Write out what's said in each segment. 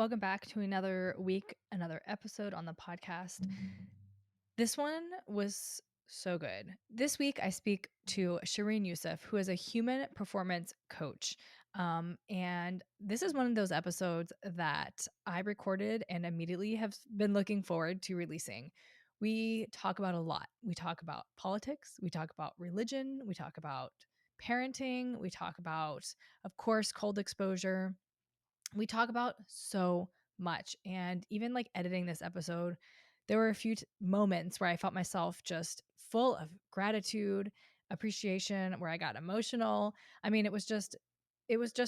Welcome back to another week, another episode on the podcast. This one was so good. This week, I speak to Shereen Yusuff, who is a human performance coach. And this is one of those episodes that I recorded and immediately have been looking forward to releasing. We talk about a lot. We talk about politics, we talk about religion, we talk about parenting, we talk about, of course, cold exposure. We talk about so much. And even like editing this episode, there were a few moments where I felt myself just full of gratitude, appreciation, where I got emotional. I mean, it was just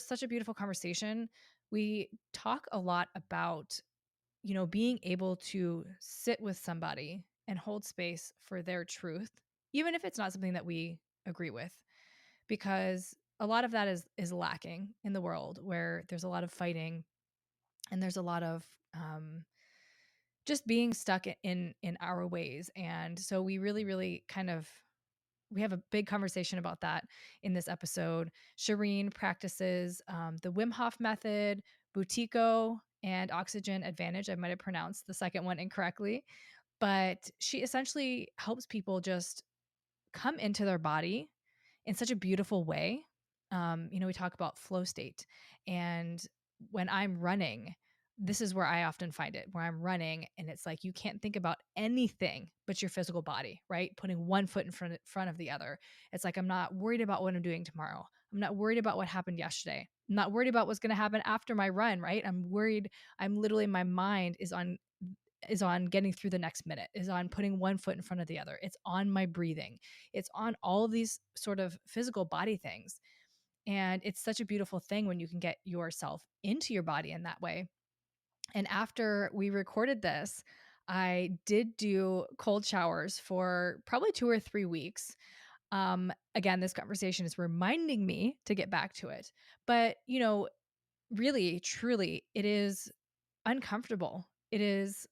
such a beautiful conversation. We talk a lot about, being able to sit with somebody and hold space for their truth, even if it's not something that we agree with, because a lot of that is lacking in the world where there's a lot of fighting and there's a lot of just being stuck in our ways. And so we really kind of we have a big conversation about that in this episode. Shereen practices the Wim Hof Method, Buteyko, and Oxygen Advantage. I might have pronounced the second one incorrectly, but she essentially helps people just come into their body in such a beautiful way. We talk about flow state. And when I'm running, this is where I often find it, where I'm running and it's like you can't think about anything but your physical body, right? Putting one foot in front of the other. It's like I'm not worried about what I'm doing tomorrow. I'm not worried about what happened yesterday. I'm not worried about what's going to happen after my run, right? I'm worried. I'm literally, my mind is on getting through the next minute, is on putting one foot in front of the other. It's on my breathing. It's on all of these sort of physical body things. And it's such a beautiful thing when you can get yourself into your body in that way. And after we recorded this, I did do cold showers for probably 2 or 3 weeks. Again, this conversation is reminding me to get back to it. But, really, truly, it is uncomfortable. It is,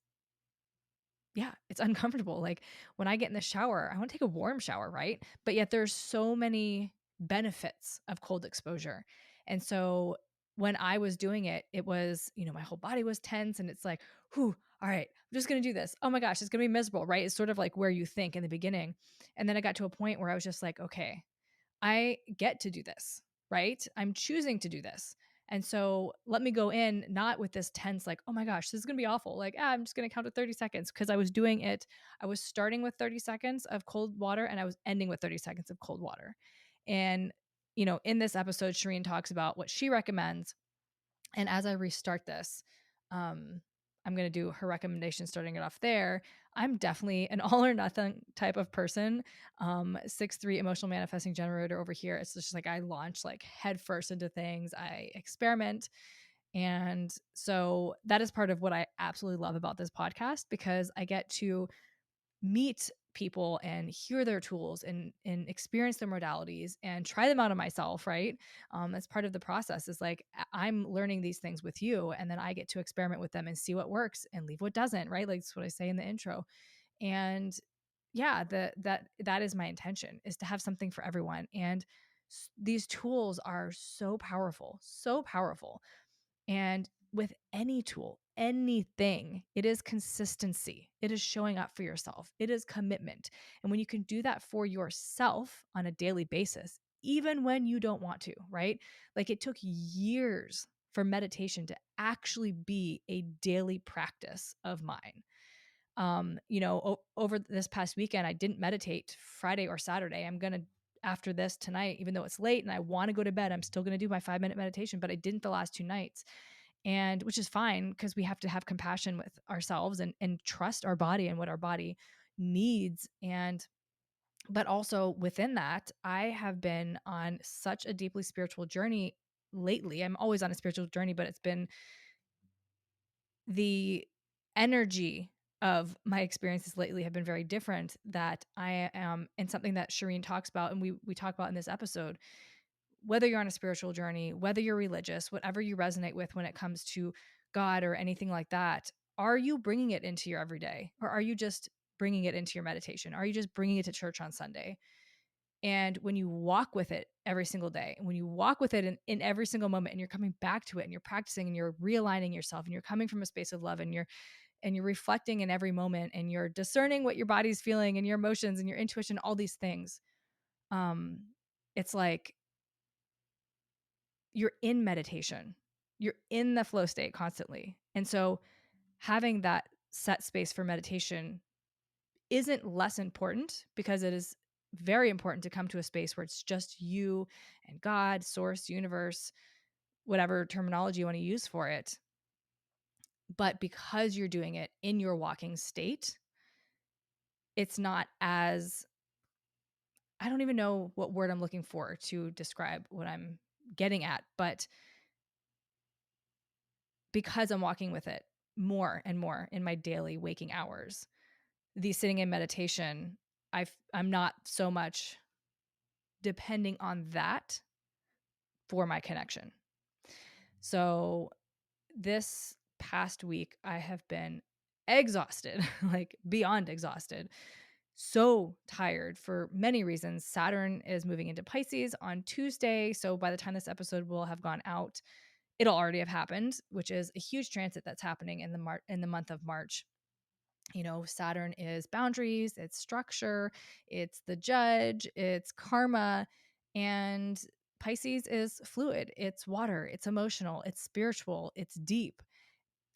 yeah, it's uncomfortable. Like when I get in the shower, I want to take a warm shower, right? But yet there's so many benefits of cold exposure. And so when I was doing it, it was, my whole body was tense and it's like, whew, all right, I'm just going to do this. Oh my gosh, it's going to be miserable, right? It's sort of like where you think in the beginning. And then I got to a point where I was just like, okay, I get to do this, right? I'm choosing to do this. And so let me go in not with this tense, like, oh my gosh, this is going to be awful. Like, I'm just going to count to 30 seconds because I was doing it. I was starting with 30 seconds of cold water and I was ending with 30 seconds of cold water. And, in this episode, Shereen talks about what she recommends. And as I restart this, um, I'm going to do her recommendation starting it off there. I'm definitely an all or nothing type of person. 6'3" emotional manifesting generator over here. It's just like I launch like head first into things. I experiment. And so that is part of what I absolutely love about this podcast because I get to meet people and hear their tools and experience their modalities and try them out on myself, right? That's part of the process, is like I'm learning these things with you and then I get to experiment with them and see what works and leave what doesn't, right? Like that's what I say in the intro. And yeah, that is my intention, is to have something for everyone. And these tools are so powerful, so powerful. And with any tool, anything, it is consistency. It is showing up for yourself. It is commitment. And when you can do that for yourself on a daily basis, even when you don't want to, right? Like it took years for meditation to actually be a daily practice of mine. Over this past weekend, I didn't meditate Friday or Saturday. I'm going to, after this tonight, even though it's late and I want to go to bed, I'm still going to do my 5-minute meditation, but I didn't the last 2 nights. And which is fine because we have to have compassion with ourselves and trust our body and what our body needs. But also within that, I have been on such a deeply spiritual journey lately. I'm always on a spiritual journey, but it's been the energy of my experiences lately have been very different, that I am, and something that Shereen talks about and we talk about in this episode. Whether you're on a spiritual journey, whether you're religious, whatever you resonate with when it comes to God or anything like that, are you bringing it into your everyday, or are you just bringing it into your meditation? Are you just bringing it to church on Sunday? And when you walk with it every single day, and when you walk with it in every single moment, and you're coming back to it, and you're practicing, and you're realigning yourself, and you're coming from a space of love, and you're reflecting in every moment, and you're discerning what your body's feeling, and your emotions, and your intuition, all these things, it's like you're in meditation. You're in the flow state constantly. And so having that set space for meditation isn't less important, because it is very important to come to a space where it's just you and God, source, universe, whatever terminology you want to use for it. But because you're doing it in your walking state, it's not as, I don't even know what word I'm looking for to describe what I'm getting at, but because I'm walking with it more and more in my daily waking hours, the sitting in meditation, I'm not so much depending on that for my connection. So this past week, I have been exhausted, like beyond exhausted, so tired for many reasons. Saturn is moving into Pisces on Tuesday. So by the time this episode will have gone out, it'll already have happened, which is a huge transit that's happening in the month of March. You know, Saturn is boundaries, it's structure, it's the judge, it's karma, and Pisces is fluid, it's water, it's emotional, it's spiritual, it's deep.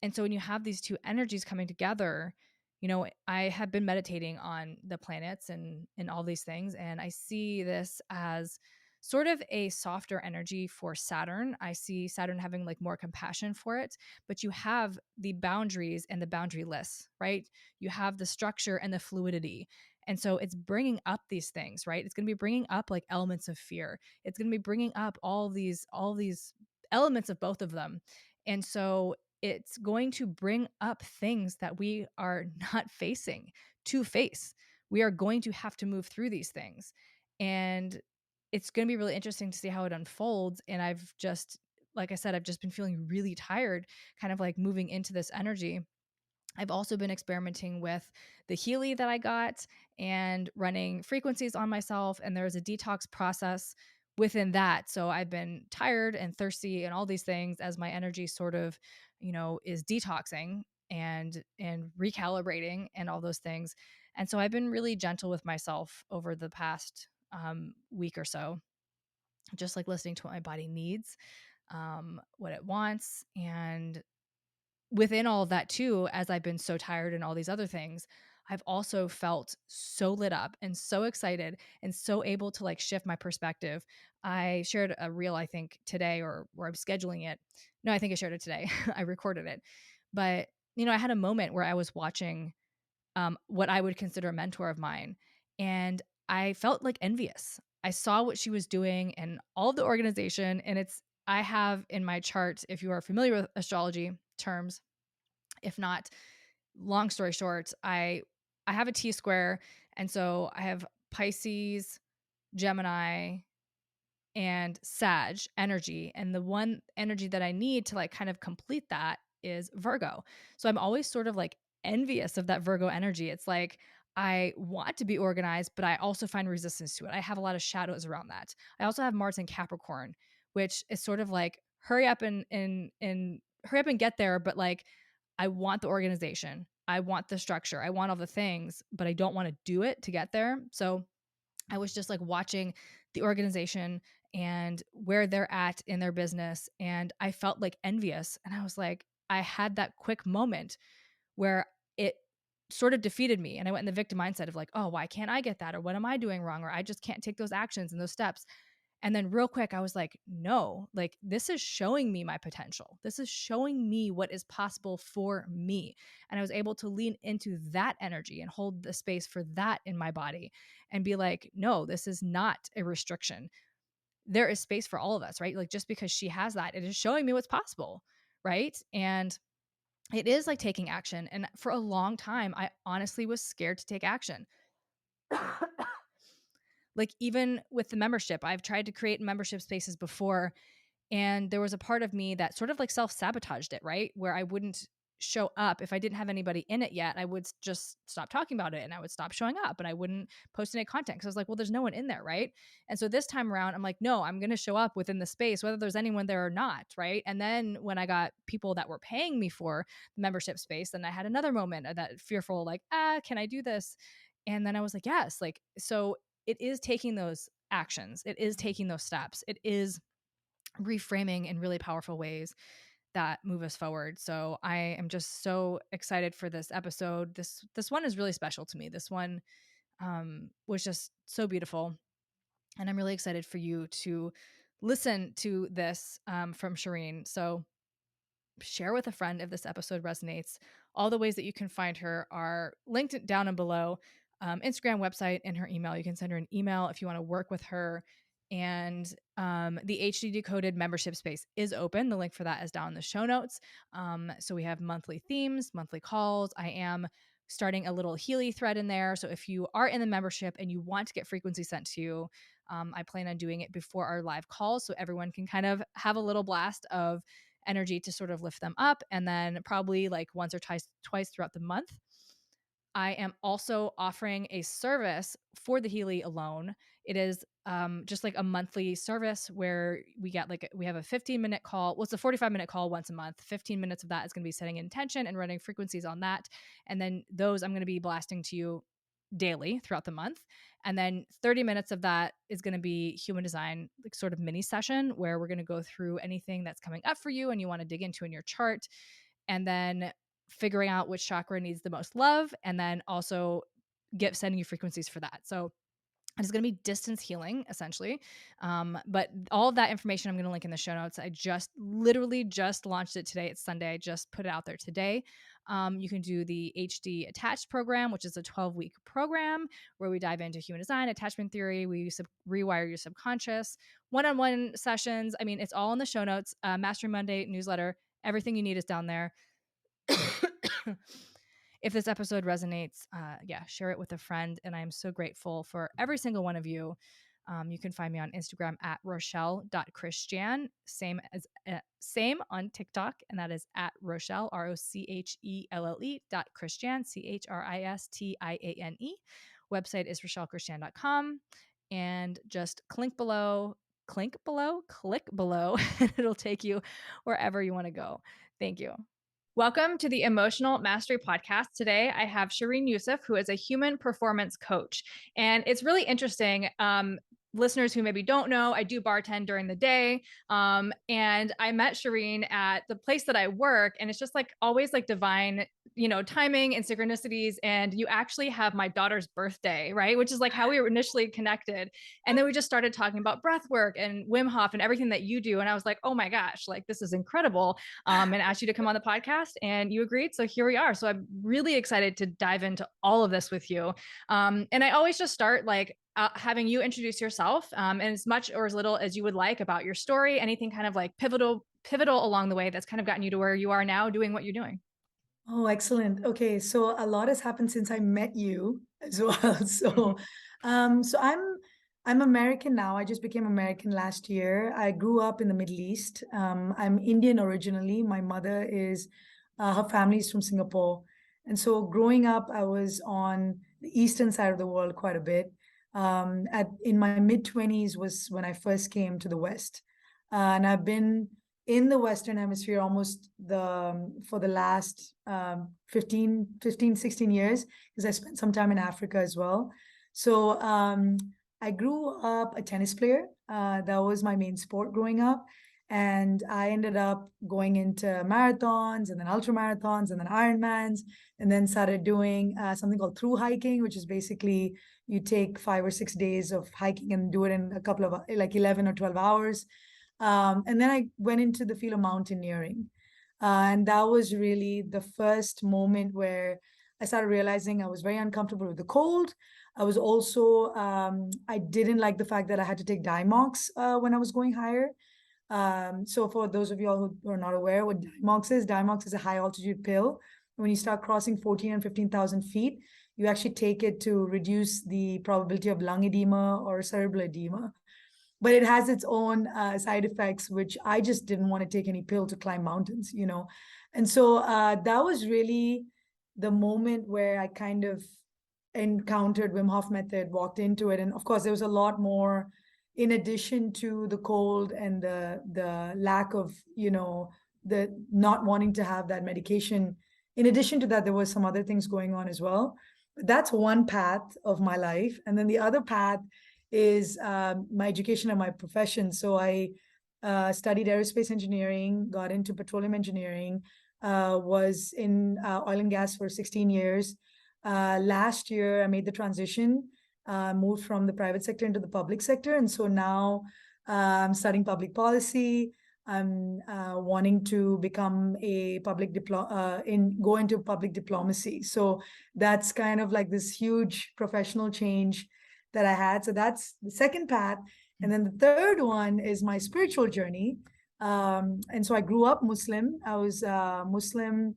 And so when you have these two energies coming together, you know, I have been meditating on the planets and all these things, and I see this as sort of a softer energy for Saturn. I see Saturn having like more compassion for it, but you have the boundaries and the boundaryless, right? You have the structure and the fluidity. And so it's bringing up these things, right? It's going to be bringing up like elements of fear. It's going to be bringing up all these elements of both of them. And so it's going to bring up things that we are not facing to face. We are going to have to move through these things. And it's going to be really interesting to see how it unfolds. And I've just, like I said, I've just been feeling really tired, kind of like moving into this energy. I've also been experimenting with the Healy that I got and running frequencies on myself. And there's a detox process within that. So I've been tired and thirsty and all these things as my energy sort of, you know, is detoxing and recalibrating and all those things. And so I've been really gentle with myself over the past week or so, just like listening to what my body needs, what it wants, and within all of that too, as I've been so tired and all these other things, I've also felt so lit up and so excited and so able to like shift my perspective. I shared a reel, I think today, or I'm scheduling it. No, I think I shared it today. I recorded it. But, you know, I had a moment where I was watching what I would consider a mentor of mine, and I felt like envious. I saw what she was doing and all of the organization. And I have in my chart, if you are familiar with astrology terms, if not, long story short, I have a T square, and so I have Pisces, Gemini, and Sag energy, and the one energy that I need to like kind of complete that is Virgo. So I'm always sort of like envious of that Virgo energy. It's like I want to be organized, but I also find resistance to it. I have a lot of shadows around that. I also have Mars in Capricorn, which is sort of like hurry up and hurry up and get there, but like I want the organization. I want the structure. I want all the things, but I don't want to do it to get there. So I was just like watching the organization and where they're at in their business. And I felt like envious. And I was like, I had that quick moment where it sort of defeated me. And I went in the victim mindset of like, oh, why can't I get that? Or what am I doing wrong? Or I just can't take those actions and those steps. And then real quick, I was like, no, like this is showing me my potential. This is showing me what is possible for me. And I was able to lean into that energy and hold the space for that in my body and be like, no, this is not a restriction. There is space for all of us, right? Like just because she has that, it is showing me what's possible, right? And it is like taking action. And for a long time, I honestly was scared to take action. Like even with the membership, I've tried to create membership spaces before, and there was a part of me that sort of like self-sabotaged it, right? Where I wouldn't show up, if I didn't have anybody in it yet, I would just stop talking about it and I would stop showing up and I wouldn't post any content because I was like, well, there's no one in there, right? And so this time around, I'm like, no, I'm going to show up within the space, whether there's anyone there or not, right? And then when I got people that were paying me for the membership space, then I had another moment of that fearful, like, can I do this? And then I was like, yes, like, so it is taking those actions, it is taking those steps, it is reframing in really powerful ways that move us forward. So I am just so excited for this episode. This one is really special to me. This one was just so beautiful, and I'm really excited for you to listen to this from Shereen. So share with a friend if this episode resonates. All the ways that you can find her are linked down and below. Instagram, website, and her email. You can send her an email if you want to work with her. And the HD Decoded membership space is open. The link for that is down in the show notes. So we have monthly themes, monthly calls. I am starting a little Healy thread in there. So if you are in the membership and you want to get frequency sent to you, I plan on doing it before our live calls so everyone can kind of have a little blast of energy to sort of lift them up. And then probably like once or twice throughout the month, I am also offering a service for the Healy alone. It is just like a monthly service where we have a 15-minute call. Well, it's a 45-minute call once a month. 15 minutes of that is going to be setting intention and running frequencies on that. And then those I'm going to be blasting to you daily throughout the month. And then 30 minutes of that is going to be human design, like sort of mini session where we're going to go through anything that's coming up for you and you want to dig into in your chart. And then figuring out which chakra needs the most love, and then also sending you frequencies for that. So it's going to be distance healing essentially. But all of that information I'm going to link in the show notes. I literally just launched it today. It's Sunday. I just put it out there today. You can do the HD Attached program, which is a 12-week program where we dive into human design, attachment theory. We rewire your subconscious, one-on-one sessions. I mean, it's all in the show notes. Mastery Monday newsletter. Everything you need is down there. If this episode resonates, share it with a friend. And I'm so grateful for every single one of you. You can find me on Instagram at rochelle.christian, same on TikTok, and that is at Rochelle, ROCHELLE.Christian, CHRISTIANE. Website is rochellechristian.com. And just click below, and it'll take you wherever you want to go. Thank you. Welcome to the Emotional Mastery Podcast. Today, I have Shereen Yusuff, who is a human performance coach. And it's really interesting. Listeners who maybe don't know, I do bartend during the day. And I met Shereen at the place that I work. And it's just like always like divine, timing and synchronicities. And you actually have my daughter's birthday, right? Which is like how we were initially connected. And then we just started talking about breath work and Wim Hof and everything that you do. And I was like, oh my gosh, like this is incredible. And asked you to come on the podcast and you agreed. So here we are. So I'm really excited to dive into all of this with you. And I always just start like having you introduce yourself and as much or as little as you would like about your story, anything kind of like pivotal along the way that's kind of gotten you to where you are now doing what you're doing. Oh, excellent. Okay, so a lot has happened since I met you as well. So, I'm American now. I just became American last year. I grew up in the Middle East. I'm Indian originally. My mother is, her family is from Singapore, and so growing up, I was on the eastern side of the world quite a bit. At in my mid-20s was when I first came to the West, and I've been in the Western Hemisphere almost for the last 16 years, because I spent some time in Africa as well. So I grew up a tennis player. That was my main sport growing up. And I ended up going into marathons and then ultra marathons and then Ironmans, and then started doing something called through hiking, which is basically you take 5 or 6 days of hiking and do it in a couple of like 11 or 12 hours. And then I went into the field of mountaineering. And that was really the first moment where I started realizing I was very uncomfortable with the cold. I was also, I didn't like the fact that I had to take Dimox when I was going higher. So for those of y'all who are not aware what Dimox is a high altitude pill. When you start crossing 14 and 15,000 feet, you actually take it to reduce the probability of lung edema or cerebral edema. But it has its own side effects, which I just didn't want to take any pill to climb mountains. And so that was really the moment where I kind of encountered Wim Hof Method, walked into it. And of course, there was a lot more in addition to the cold and the lack of, the not wanting to have that medication. In addition to that, there was some other things going on as well. But that's one path of my life. And then the other path is my education and my profession. So I studied aerospace engineering, got into petroleum engineering, was in oil and gas for 16 years. Last year, I made the transition, moved from the private sector into the public sector. And so now I'm studying public policy. I'm wanting to become a go into public diplomacy. So that's kind of like this huge professional change that I had. So that's the second path. And then the third one is my spiritual journey. And so I grew up Muslim. I was Muslim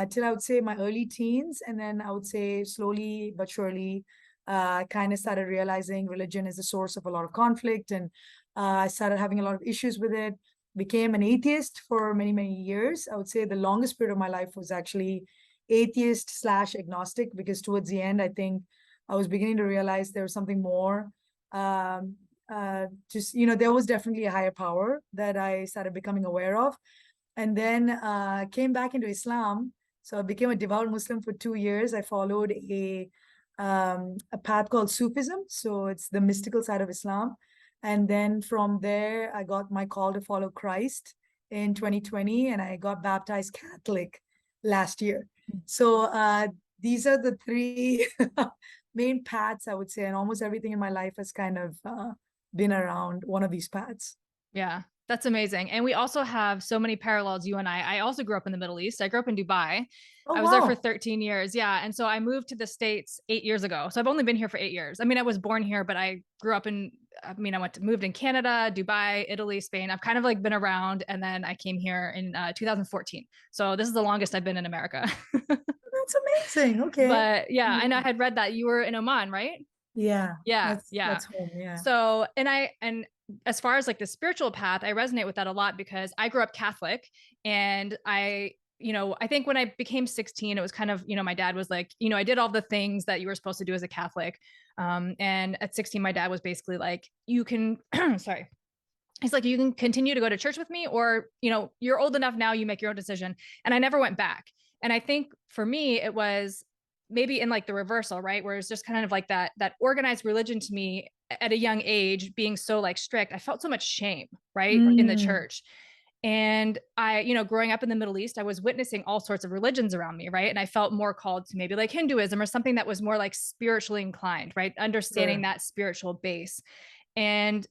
till I would say my early teens. And then I would say slowly but surely, I kind of started realizing religion is the source of a lot of conflict. And I started having a lot of issues with it. Became an atheist for many, many years. I would say the longest period of my life was actually atheist slash agnostic, because towards the end, I think I was beginning to realize there was something more. There was definitely a higher power that I started becoming aware of. And then came back into Islam. So I became a devout Muslim for 2 years. I followed a path called Sufism. So it's the mystical side of Islam. And then from there, I got my call to follow Christ in 2020, and I got baptized Catholic last year. So these are the three main paths, I would say, and almost everything in my life has kind of been around one of these paths. Yeah, that's amazing. And we also have so many parallels, you and I. I also grew up in the Middle East. I grew up in Dubai. Oh, I was there for wow. 13 years. Yeah. And so I moved to the States 8 years ago. So I've only been here for 8 years. I mean, I was born here, but I grew up moved in Canada, Dubai, Italy, Spain. I've kind of like been around. And then I came here in 2014. So this is the longest I've been in America. That's amazing. Okay. But yeah, and I had read that you were in Oman, right? Yeah, Yeah, that's yeah. that's home. Yeah. So, and as far as like the spiritual path, I resonate with that a lot because I grew up Catholic, and I think when I became 16, it was kind of, my dad was like, I did all the things that you were supposed to do as a Catholic. And at 16, my dad was basically like, you can, sorry. He's like, you can continue to go to church with me, or, you're old enough now, you make your own decision. And I never went back. And I think for me, it was maybe in like the reversal, right? Where it's just kind of like that organized religion to me at a young age being so like strict, I felt so much shame, right? In the Mm, church. And growing up in the Middle East, I was witnessing all sorts of religions around me, right? And I felt more called to maybe like Hinduism or something that was more like spiritually inclined, right? Understanding sure. that spiritual base. And,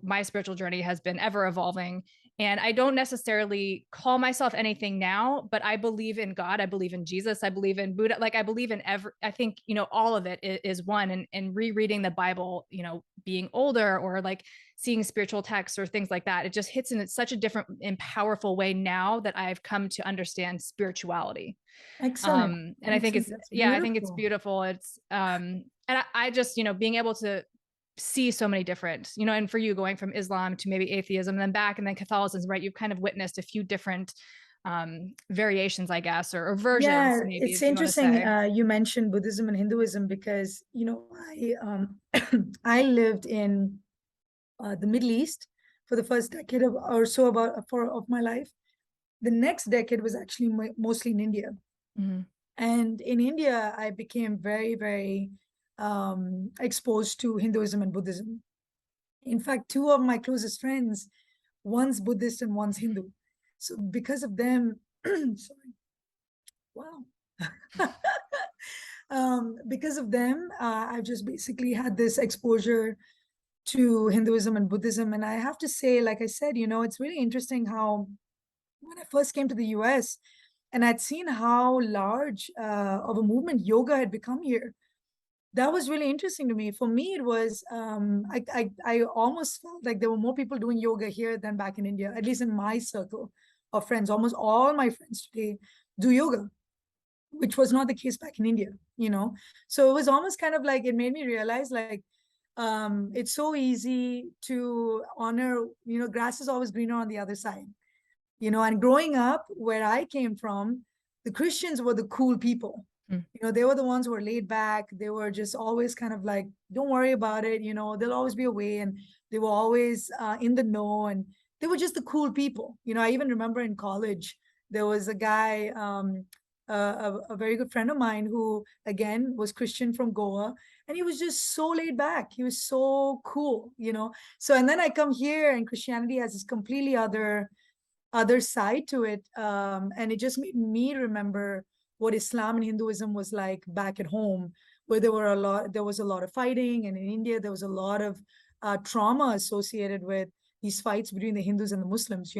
my spiritual journey has been ever evolving. And I don't necessarily call myself anything now, but I believe in God. I believe in Jesus. I believe in Buddha. Like I believe in I think, all of it is one. And rereading the Bible, being older or like seeing spiritual texts or things like that, it just hits in such a different and powerful way now that I've come to understand spirituality. Excellent. And I think Excellent. it's, That's yeah, I think it's beautiful. beautiful. And I just, being able to see so many different, and for you going from Islam to maybe atheism and then back and then Catholicism, right? You've kind of witnessed a few different variations, I guess, or Yeah, versions, maybe, it's if you want to interesting say. you mentioned Buddhism and Hinduism, because I I lived in the Middle East for the first decade or so of my life. The next decade was actually mostly in India. Mhm. And in India, I became very, very exposed to Hinduism and Buddhism. In fact, two of my closest friends, one's Buddhist and one's Hindu. So because of them, sorry, wow. Because of them, I've just basically had this exposure to Hinduism and Buddhism. And I have to say, like I said, it's really interesting how when I first came to the US and I'd seen how large of a movement yoga had become here. That was really interesting to me. For me, it was I almost felt like there were more people doing yoga here than back in India, at least in my circle of friends. Almost all my friends today do yoga, which was not the case back in India. So it was almost kind of like it made me realize like it's so easy to honor, grass is always greener on the other side. And growing up where I came from, the Christians were the cool people. Mm. They were the ones who were laid back. They were just always kind of like, don't worry about it. They'll always be away. And they were always in the know. And they were just the cool people. I even remember in college, there was a guy, a very good friend of mine who, again, was Christian from Goa. And he was just so laid back. He was so cool. So, and then I come here and Christianity has this completely other side to it. And it just made me remember what Islam and Hinduism was like back at home, where there was a lot of fighting, and in India there was a lot of trauma associated with these fights between the Hindus and the Muslims.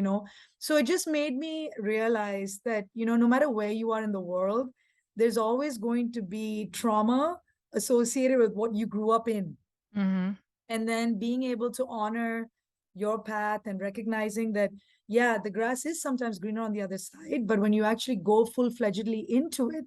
So it just made me realize that no matter where you are in the world, there's always going to be trauma associated with what you grew up in. Mm-hmm. And then being able to honor your path and recognizing that, yeah, the grass is sometimes greener on the other side, but when you actually go full-fledgedly into it,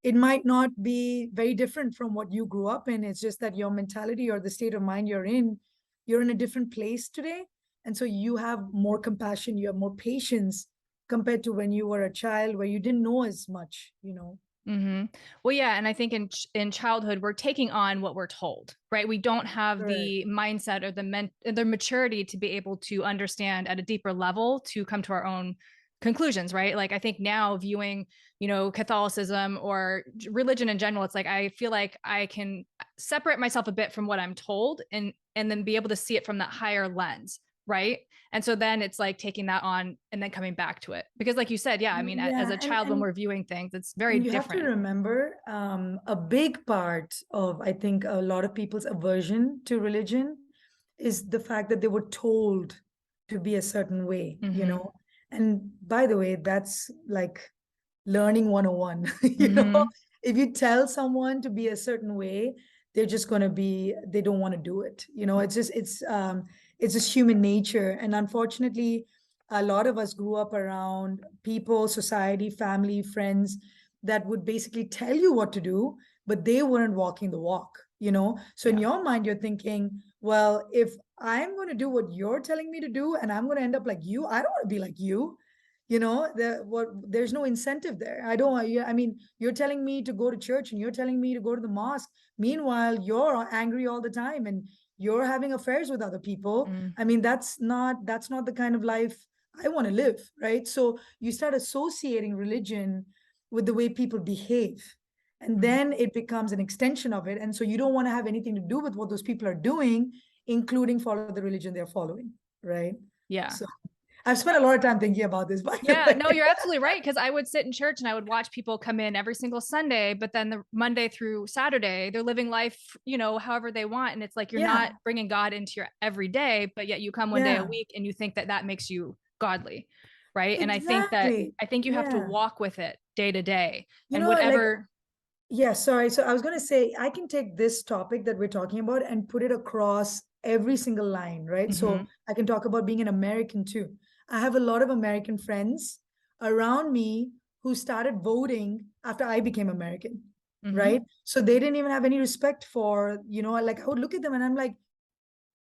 it might not be very different from what you grew up in. It's just that your mentality or the state of mind you're in a different place today. And so you have more compassion, you have more patience compared to when you were a child where you didn't know as much. Mm-hmm. Well, yeah, and I think in childhood we're taking on what we're told, right? We don't have Correct. the mindset or the maturity to be able to understand at a deeper level to come to our own conclusions, right? Like I think now viewing, Catholicism or religion in general, it's like I feel like I can separate myself a bit from what I'm told and then be able to see it from that higher lens, right? And so then it's like taking that on and then coming back to it. Because like you said, yeah, I mean, as Yeah, a and child, when and we're viewing things, it's very And you have to different. remember a big part of, I think, a lot of people's aversion to religion is the fact that they were told to be a certain way, you Mm-hmm. know? And by the way, that's like learning 101. Mm-hmm. If you tell someone to be a certain way, they're just going to be, they don't want to do it. It's just human nature. And unfortunately, a lot of us grew up around people, society, family, friends that would basically tell you what to do, but they weren't walking the walk. So in Yeah. your mind, you're thinking, well, if I'm going to do what you're telling me to do and I'm going to end up like you, I don't want to be like you. There's no incentive there. I don't. Yeah, I mean, you're telling me to go to church and you're telling me to go to the mosque. Meanwhile, you're angry all the time and you're having affairs with other people. Mm-hmm. I mean, that's not the kind of life I want to live, right? So you start associating religion with the way people behave. And then it becomes an extension of it. And so you don't want to have anything to do with what those people are doing, including follow the religion they're following, right? Yeah. So I've spent a lot of time thinking about this, by the Yeah, way. no, you're absolutely right. Because I would sit in church and I would watch people come in every single Sunday, but then the Monday through Saturday, they're living life, however they want. And it's like you're not Yeah, bringing God into your everyday, but yet you come one day a yeah, week and you think that that makes you godly, right? And exactly. I think you have to Yeah. walk with it day to day You and know, like, whatever. yeah, sorry. So I was going to say, I can take this topic that we're talking about and put it across every single line, right? So Mm-hmm, I can talk about being an American too. I have a lot of American friends around me who started voting after I became American, mm-hmm, right? So they didn't even have any respect for, like I would look at them and I'm like,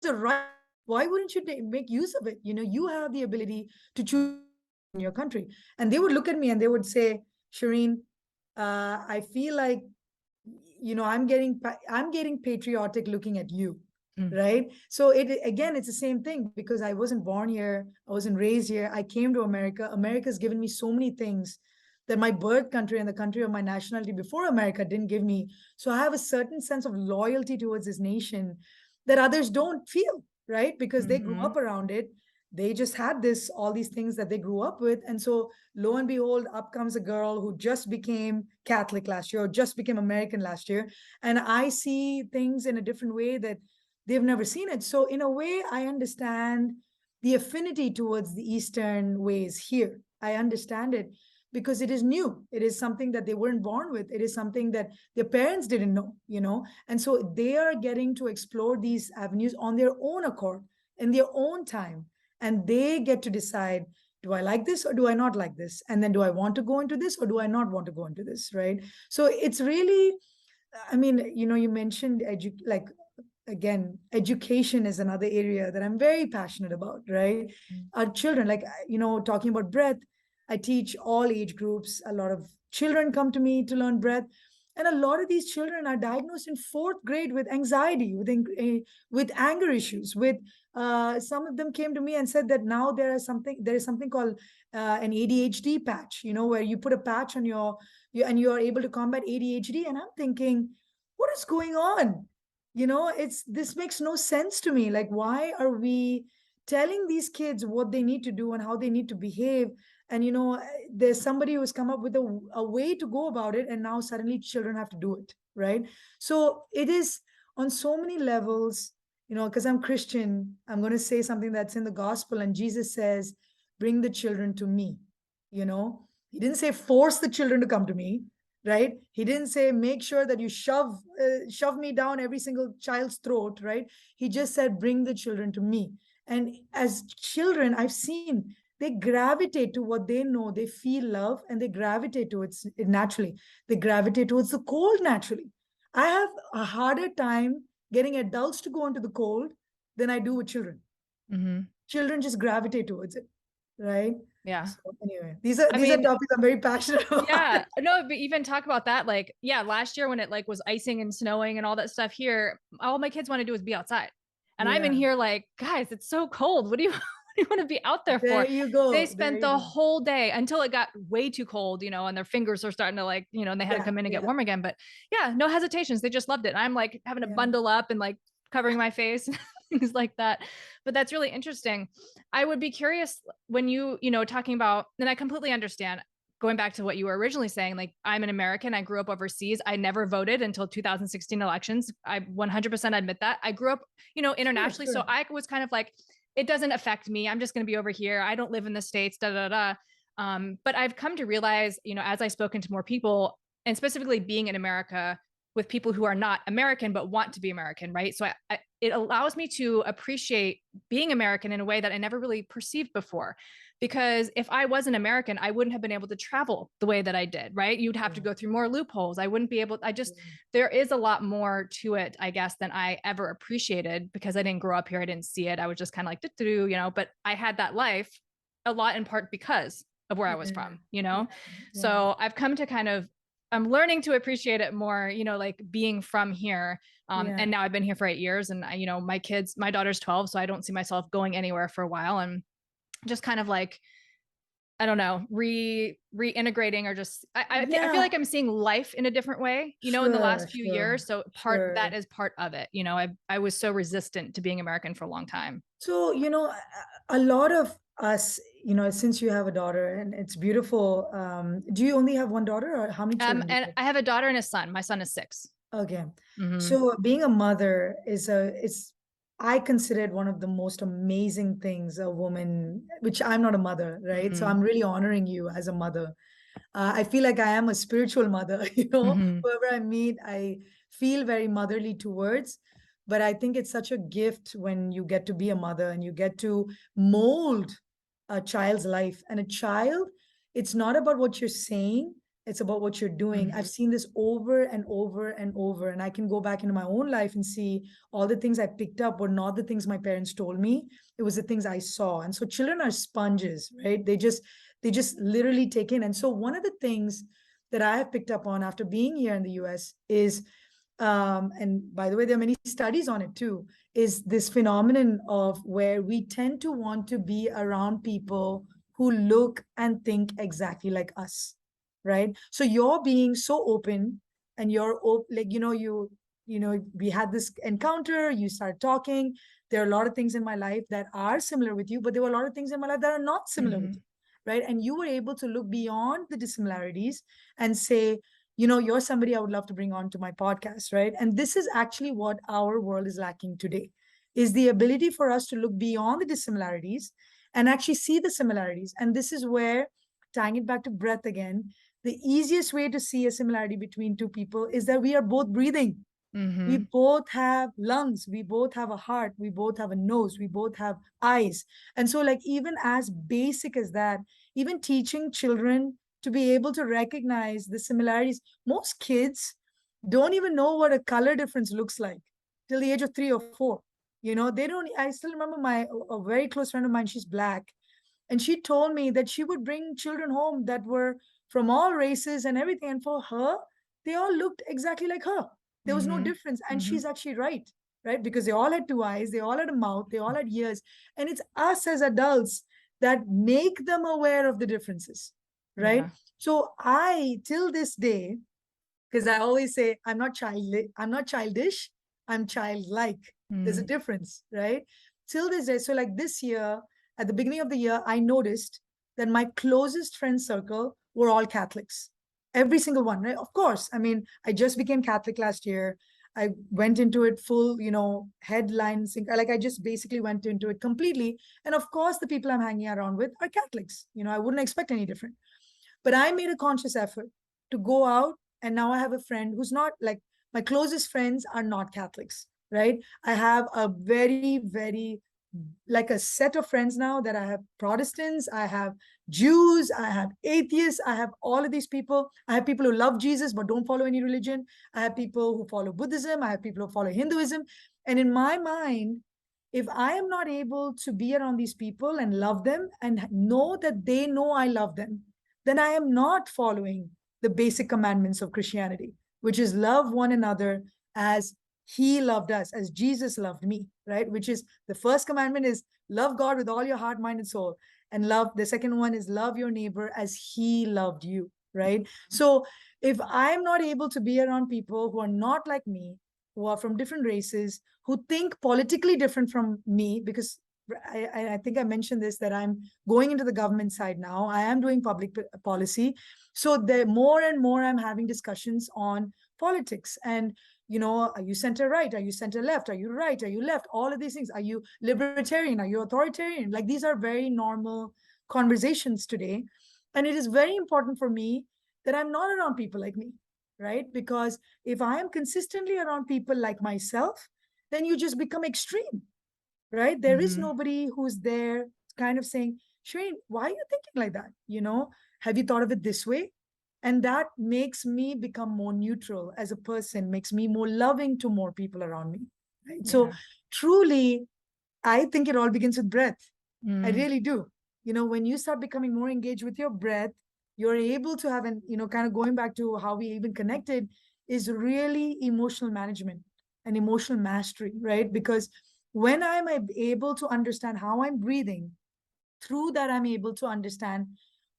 the right, why wouldn't you make use of it? You have the ability to choose in your country. And they would look at me and they would say, Shereen, I feel like I'm getting patriotic looking at you, right? So it again, it's the same thing because I wasn't born here, I wasn't raised here. I came to America. America's given me so many things that my birth country and the country of my nationality before America didn't give me. So I have a certain sense of loyalty towards this nation that others don't feel, right? Because they grew mm-hmm. up around it. They just had all these things that they grew up with. And so lo and behold, up comes a girl who just became Catholic last year or just became American last year. And I see things in a different way that they've never seen it. So in a way, I understand the affinity towards the Eastern ways here. I understand it because it is new. It is something that they weren't born with. It is something that their parents didn't know. And so they are getting to explore these avenues on their own accord, in their own time. And they get to decide, do I like this or do I not like this? And then do I want to go into this or do I not want to go into this? Right. So it's really, I mean, you mentioned again, education is another area that I'm very passionate about, right? Mm. Our children, like, talking about breath, I teach all age groups. A lot of children come to me to learn breath. And a lot of these children are diagnosed in fourth grade with anxiety, with anger issues, with some of them came to me and said that now there is something called an ADHD patch, where you put a patch on and you are able to combat ADHD. And I'm thinking, what is going on? It's this makes no sense to me. Like, why are we telling these kids what they need to do and how they need to behave? And there's somebody who's come up with a way to go about it, and now suddenly children have to do it, right? So it is on so many levels. Because I'm Christian, I'm going to say something that's in the gospel, and Jesus says, bring the children to me. He didn't say force the children to come to me, right? He didn't say make sure that you shove me down every single child's throat, right? He just said bring the children to me. And as children, I've seen they gravitate to what they know. They feel love, and they gravitate towards it naturally. They gravitate towards the cold naturally. I have a harder time getting adults to go into the cold than I do with children. Mm-hmm. Children just gravitate towards it, right? Yeah. So anyway, these are I these are mean, topics I'm very passionate about. yeah, no, but even talk about that. Like, yeah, last year when it like was icing and snowing and all that stuff here, all my kids want to do is be outside. And I'm in Yeah, here like, guys, it's so cold. What do you, what do you want to be out there there for? you They go. There spent you the go. whole day until it got way too cold, and their fingers are starting to like, and they had to Yeah, come in and get yeah, warm again. But yeah, no hesitations. They just loved it. And I'm like having to yeah. bundle up and like covering my face and things like that. But that's really interesting. I would be curious when talking about, and I completely understand going back to what you were originally saying, like I'm an American, I grew up overseas. I never voted until 2016 elections. I 100% admit that. I grew up, Sure, internationally. So sure. I was kind of like, it doesn't affect me. I'm just going to be over here. I don't live in the States, da, da, da. But I've come to realize, as I've spoken to more people, and specifically being in America with people who are not American, but want to be American, right? So it allows me to appreciate being American in a way that I never really perceived before. Because if I wasn't American, I wouldn't have been able to travel the way that I did, right? You'd have to Yeah, go through more loopholes. I wouldn't be able, yeah, there is a lot more to it, I guess, than I ever appreciated because I didn't grow up here. I didn't see it. I was just kind of like, but I had that life a lot in part because of where I was yeah, from. yeah, yeah, So I've come to I'm learning to appreciate it more, like being from here. yeah. And now I've been here for 8 years and my daughter's 12, so I don't see myself going anywhere for a while. And just kind of like, I don't know, reintegrating or just I feel Yeah, like I'm seeing life in a different way, in the sure, last few sure, years. So that sure. is part of it. I was so resistant to being American for a long time. So, a lot of us, since you have a daughter and it's beautiful, do you only have one daughter, or how many children do you And have? I have a daughter and a son. My son is 6. Okay. Mm-hmm. So being a mother is I consider it one of the most amazing things a woman, which I'm not a mother, right? So Mm-hmm. I'm really honoring you as a mother. I feel like I am a spiritual mother, Mm-hmm. whoever I meet, I feel very motherly towards. But I think it's such a gift when you get to be a mother and you get to mold a child's life. And a child, it's not about what you're saying, it's about what you're doing. Mm-hmm. I've seen this over and over and over. And I can go back into my own life and see all the things I picked up were not the things my parents told me. It was the things I saw. And so children are sponges, right? They just literally take in. And so one of the things that I have picked up on after being here in the US is, and by the way, there are many studies on it too, is this phenomenon of where we tend to want to be around people who look and think exactly like us, right? So you're being so open, and like, we had this encounter, you start talking. There are a lot of things in my life that are similar with you, but there were a lot of things in my life that are not similar with Mm-hmm. you, right? And you were able to look beyond the dissimilarities and say, you're somebody I would love to bring on to my podcast, right? And this is actually what our world is lacking today, is the ability for us to look beyond the dissimilarities and actually see the similarities. And this is where, tying it back to breath again, the easiest way to see a similarity between two people is that we are both breathing. We Mm-hmm. both have lungs, we both have a heart, we both have a nose, we both have eyes. And so, like, even as basic as that, even teaching children to be able to recognize the similarities, most kids don't even know what a color difference looks like. till the age of 3 or 4. They don't, I still remember a very close friend of mine, she's Black. And she told me that she would bring children home that were from all races and everything. And for her, they all looked exactly like her. There was no Mm-hmm. difference. And Mm-hmm. she's actually right, right? Because they all had 2 eyes, they all had a mouth, they all had ears. And it's us as adults that make them aware of the differences, right? Yeah. So I, till this day, because I always say I'm not childish, I'm childlike. There's a Mm. difference, right? Till this day. So like this year, at the beginning of the year, I noticed that my closest friend circle were all Catholics. Every single one, right? Of course. I mean, I just became Catholic last year. I went into it full, headline sync. Like I just basically went into it completely. And of course, the people I'm hanging around with are Catholics. I wouldn't expect any different. But I made a conscious effort to go out. And now I have a friend who's not like, my closest friends are not Catholics, right? I have a very, very, like a set of friends now that I have Protestants, I have Jews, I have atheists, I have all of these people. I have people who love Jesus but don't follow any religion. I have people who follow Buddhism. I have people who follow Hinduism. And in my mind, if I am not able to be around these people and love them and know that they know I love them, then I am not following the basic commandments of Christianity, which is love one another as he loved us, as Jesus loved me, right? Which is the first commandment is love God with all your heart, mind, and soul. And love, the second one is love your neighbor as he loved you, right? So if I'm not able to be around people who are not like me, who are from different races, who think politically different from me, because I think I mentioned this, that I'm going into the government side now. I am doing public policy. So the more and more I'm having discussions on politics and, are you center right? Are you center left? Are you right? Are you left? All of these things. Are you libertarian? Are you authoritarian? Like these are very normal conversations today. And it is very important for me that I'm not around people like me, right? Because if I am consistently around people like myself, then you just become extreme, right? There is Mm-hmm. nobody who's there kind of saying, Shereen, why are you thinking like that? Have you thought of it this way? And that makes me become more neutral as a person, makes me more loving to more people around me. Right? So Yeah. truly, I think it all begins with breath. I Mm. really do. When you start becoming more engaged with your breath, you're able to have an, kind of going back to how we even connected, is really emotional management and emotional mastery, right? Because when I'm able to understand how I'm breathing, through that, I'm able to understand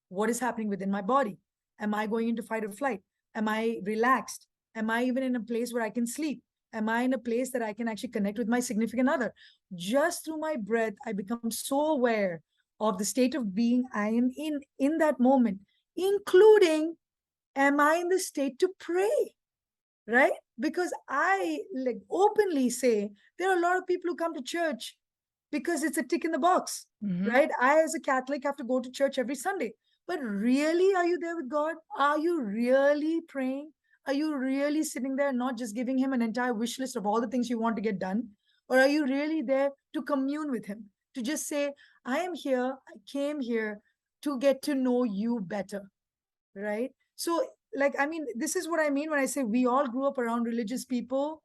what is happening within my body. Am I going into fight or flight? Am I relaxed? Am I even in a place where I can sleep? Am I in a place that I can actually connect with my significant other? Just through my breath, I become so aware of the state of being I am in that moment, including, am I in the state to pray? Right? Because I like openly say there are a lot of people who come to church because it's a tick in the box, Mm-hmm. right? I, as a Catholic, have to go to church every Sunday. But really, are you there with God? Are you really praying? Are you really sitting there, not just giving him an entire wish list of all the things you want to get done? Or are you really there to commune with him? To just say, I am here, I came here to get to know you better, right? So, like, I mean, this is what I mean when I say we all grew up around religious people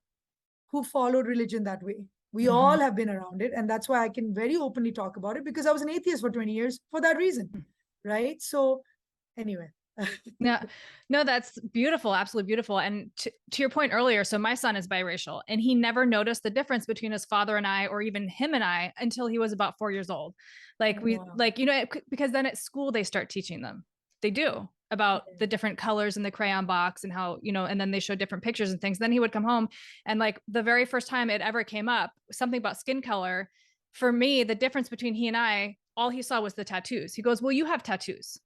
who followed religion that way. We Mm-hmm. all have been around it. And that's why I can very openly talk about it, because I was an atheist for 20 years for that reason. Right. So, anyway. No, no, that's beautiful. Absolutely beautiful. And to your point earlier, so my son is biracial and he never noticed the difference between his father and I, or even him and I, until he was about 4 years old. Like Wow. because then at school, they start teaching them. They do about the different colors in the crayon box and how, and then they show different pictures and things. Then he would come home and like the very first time it ever came up, something about skin color, for me, the difference between he and I, all he saw was the tattoos. He goes, well, you have tattoos.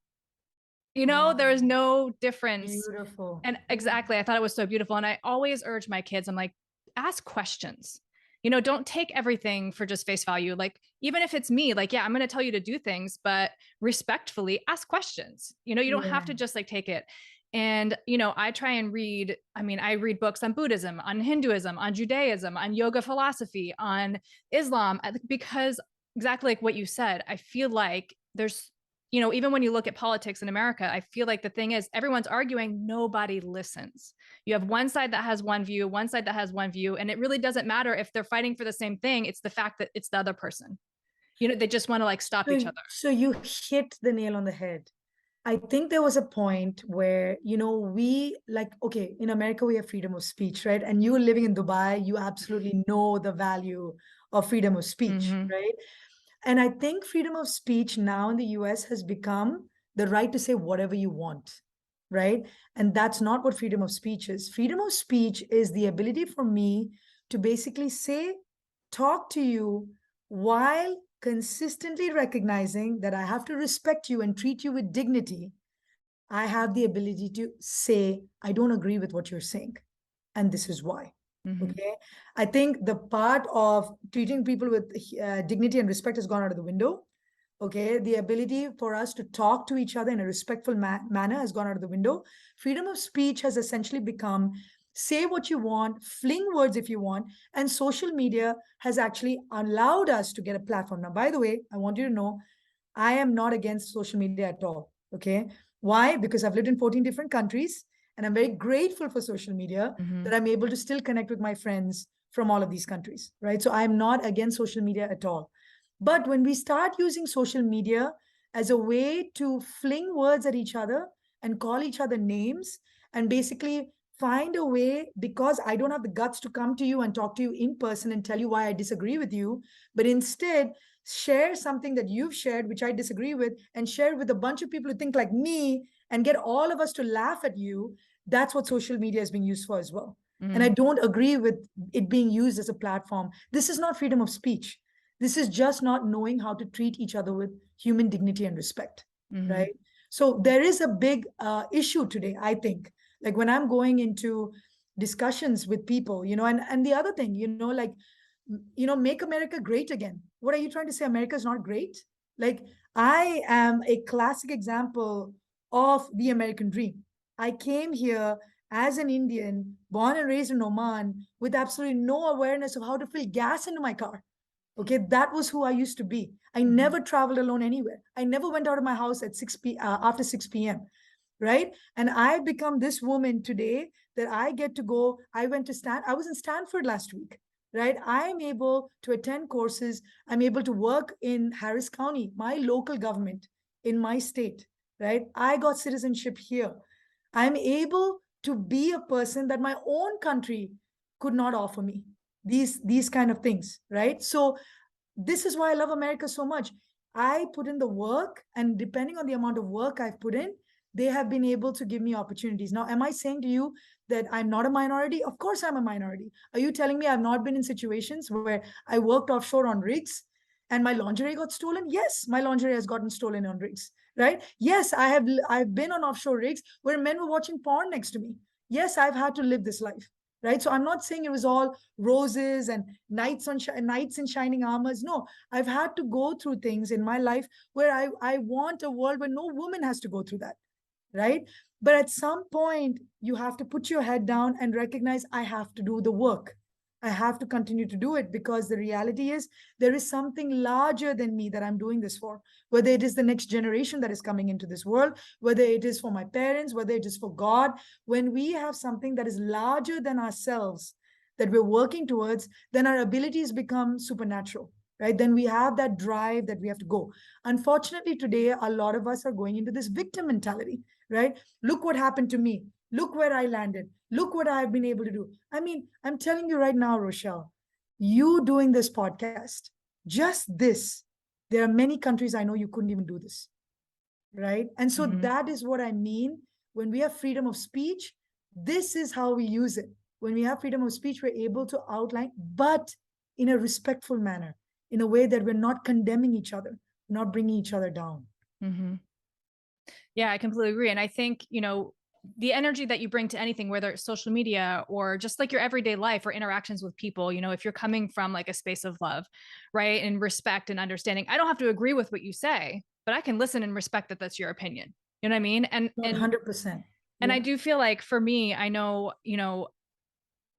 There is Wow. no difference. Beautiful. And exactly, I thought it was so beautiful. And I always urge my kids, I'm like, ask questions. Don't take everything for just face value. Like, even if it's me, like, yeah, I'm going to tell you to do things, but respectfully ask questions. You don't have Yeah. to just like take it. And, I try and read, I read books on Buddhism, on Hinduism, on Judaism, on yoga philosophy, on Islam, because exactly like what you said, I feel like there's you know, even when you look at politics in America, I feel like the thing is everyone's arguing, nobody listens. You have one side that has one view, one side that has one view, and it really doesn't matter if they're fighting for the same thing. It's the fact that it's the other person. You know, they just want to like stop each So, other. so you hit the nail on the head. I think there was a point where, we like, okay, in America, we have freedom of speech, right? And you living in Dubai, you absolutely know the value of freedom of speech, Mm-hmm. right? And I think freedom of speech now in the US has become the right to say whatever you want, right? And that's not what freedom of speech is. Freedom of speech is the ability for me to basically say, talk to you while consistently recognizing that I have to respect you and treat you with dignity. I have the ability to say, I don't agree with what you're saying. And this is why. Mm-hmm. Okay. I think the part of treating people with dignity and respect has gone out of the window. Okay. The ability for us to talk to each other in a respectful manner has gone out of the window. Freedom of speech has essentially become say what you want, fling words if you want. And social media has actually allowed us to get a platform. Now, by the way, I want you to know I am not against social media at all. Okay. Why? Because I've lived in 14 different countries and I'm very grateful for social media Mm-hmm. that I'm able to still connect with my friends from all of these countries, right? So I'm not against social media at all. But when we start using social media as a way to fling words at each other and call each other names and basically find a way, because I don't have the guts to come to you and talk to you in person and tell you why I disagree with you, but instead share something that you've shared, which I disagree with, and share with a bunch of people who think like me and get all of us to laugh at you. That's what social media is being used for as well. And I Mm-hmm. don't agree with it being used as a platform. This is not freedom of speech. This is just not knowing how to treat each other with human dignity and respect, Mm-hmm. right? So there is a big issue today, I think. Like when I'm going into discussions with people, and the other thing, like make America great again. What are you trying to say? America is not great? Like, I am a classic example of the American dream. I came here as an Indian, born and raised in Oman, with absolutely no awareness of how to fill gas into my car. Okay, that was who I used to be. I Mm-hmm. never traveled alone anywhere. I never went out of my house at after 6 p.m. Right? And I've become this woman today that I get to go. I was in Stanford last week, right? I'm able to attend courses. I'm able to work in Harris County, my local government in my state, right? I got citizenship here. I'm able to be a person that my own country could not offer me. These kind of things, right? So this is why I love America so much. I put in the work, and depending on the amount of work I've put in, they have been able to give me opportunities. Now, am I saying to you that I'm not a minority? Of course, I'm a minority. Are you telling me I've not been in situations where I worked offshore on rigs and my lingerie got stolen? Yes, my lingerie has gotten stolen on rigs, right? Yes, I've been on offshore rigs where men were watching porn next to me. Yes, I've had to live this life, right? So I'm not saying it was all roses and knights in shining armors. No, I've had to go through things in my life where I want a world where no woman has to go through that, right? But at some point, you have to put your head down and recognize I have to do the work. I have to continue to do it because the reality is there is something larger than me that I'm doing this for. Whether it is the next generation that is coming into this world, whether it is for my parents, whether it is for God, when we have something that is larger than ourselves that we're working towards, then our abilities become supernatural, right? Then we have that drive that we have to go. Unfortunately, today, a lot of us are going into this victim mentality, right? Look what happened to me. Look where I landed. Look what I've been able to do. I mean, I'm telling you right now, Rochelle, you doing this podcast, just this, there are many countries I know you couldn't even do this, right? And so Mm-hmm. that is what I mean. When we have freedom of speech, this is how we use it. When we have freedom of speech, we're able to outline, but in a respectful manner, in a way that we're not condemning each other, not bringing each other down. Mm-hmm. Yeah, I completely agree. And I think, you know, the energy that you bring to anything, whether it's social media or just like your everyday life or interactions with people, you know, if you're coming from like a space of love, right, and respect and understanding, I don't have to agree with what you say, but I can listen and respect that that's your opinion. You know what I mean? And 100%. and I Yeah. do feel like for me, I know, you know,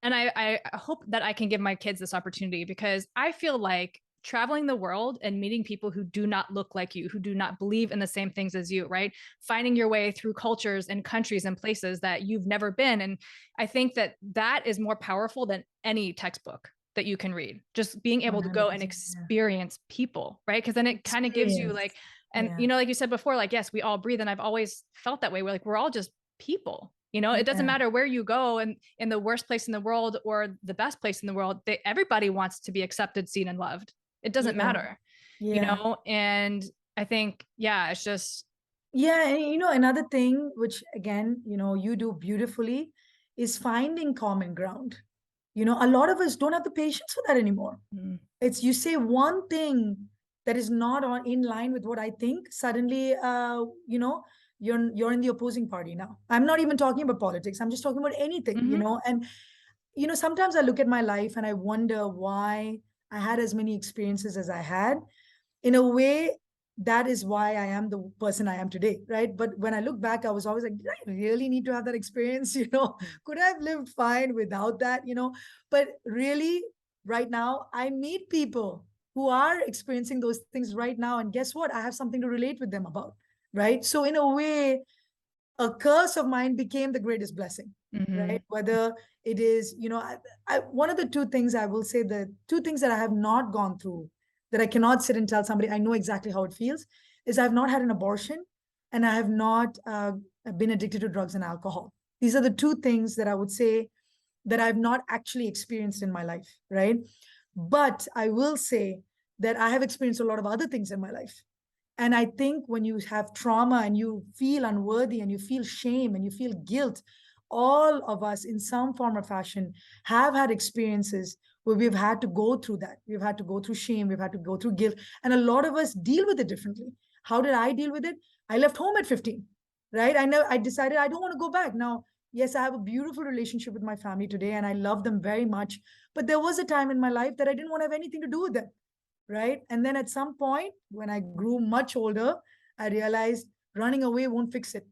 and I hope that I can give my kids this opportunity because I feel like traveling the world and meeting people who do not look like you, who do not believe in the same things as you, right? Finding your way through cultures and countries and places that you've never been. And I think that that is more powerful than any textbook that you can read. Just being able to go and 100%. Yeah. experience people, right? Because then it kind of gives you like, Experience. and Yeah. you know, like you said before, like, yes, we all breathe. And I've always felt that way. We're all just people. You know, it doesn't Yeah. matter where you go and in the worst place in the world or the best place in the world, everybody wants to be accepted, seen, and loved. It doesn't Yeah. matter, you Yeah. know? And I think, yeah, it's just, Yeah, and another thing which again, you do beautifully is finding common ground. A lot of us don't have the patience for that anymore. mm, It's you say one thing that is not in line with what I think, suddenly you're in the opposing party now. I'm not even talking about politics. I'm just talking about anything, mhm, and sometimes I look at my life and I wonder why I had as many experiences as I had. In a way, that is why I am the person I am today, right? But when I look back, I was always like, did I really need to have that experience? Could I have lived fine without that? But really, right now, I meet people who are experiencing those things right now. And guess what? I have something to relate with them about, right? So, in a way, a curse of mine became the greatest blessing, right? mhm, Whether it is, one of the two things I will say, the two things that I have not gone through, that I cannot sit and tell somebody I know exactly how it feels, is I've not had an abortion and I have not been addicted to drugs and alcohol. These are the two things that I would say that I've not actually experienced in my life, right? But I will say that I have experienced a lot of other things in my life. And I think when you have trauma and you feel unworthy and you feel shame and you feel guilt, all of us in some form or fashion have had experiences where we've had to go through that. We've had to go through shame, we've had to go through guilt. And a lot of us deal with it differently. How did I deal with it? I left home at 15, right? I decided I don't want to go back. Now, yes, I have a beautiful relationship with my family today and I love them very much. But there was a time in my life that I didn't want to have anything to do with them, right? And then at some point, when I grew much older, I realized running away won't fix it,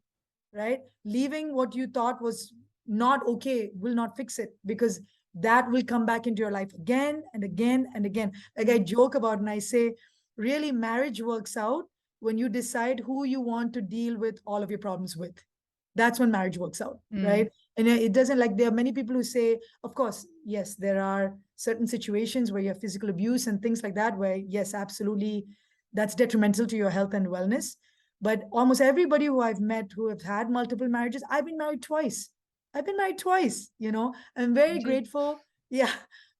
right? Leaving what you thought was not okay will not fix it, because that will come back into your life again and again and again. Like I joke about and I say, really, marriage works out when you decide who you want to deal with all of your problems with. That's when marriage works out, mm, right? And it doesn't, like, there are many people who say, of course, yes, there are certain situations where you have physical abuse and things like that, where, yes, absolutely, that's detrimental to your health and wellness. But almost everybody who I've met who have had multiple marriages, I've been married twice. I've been married twice, I'm very me too. grateful. Yeah,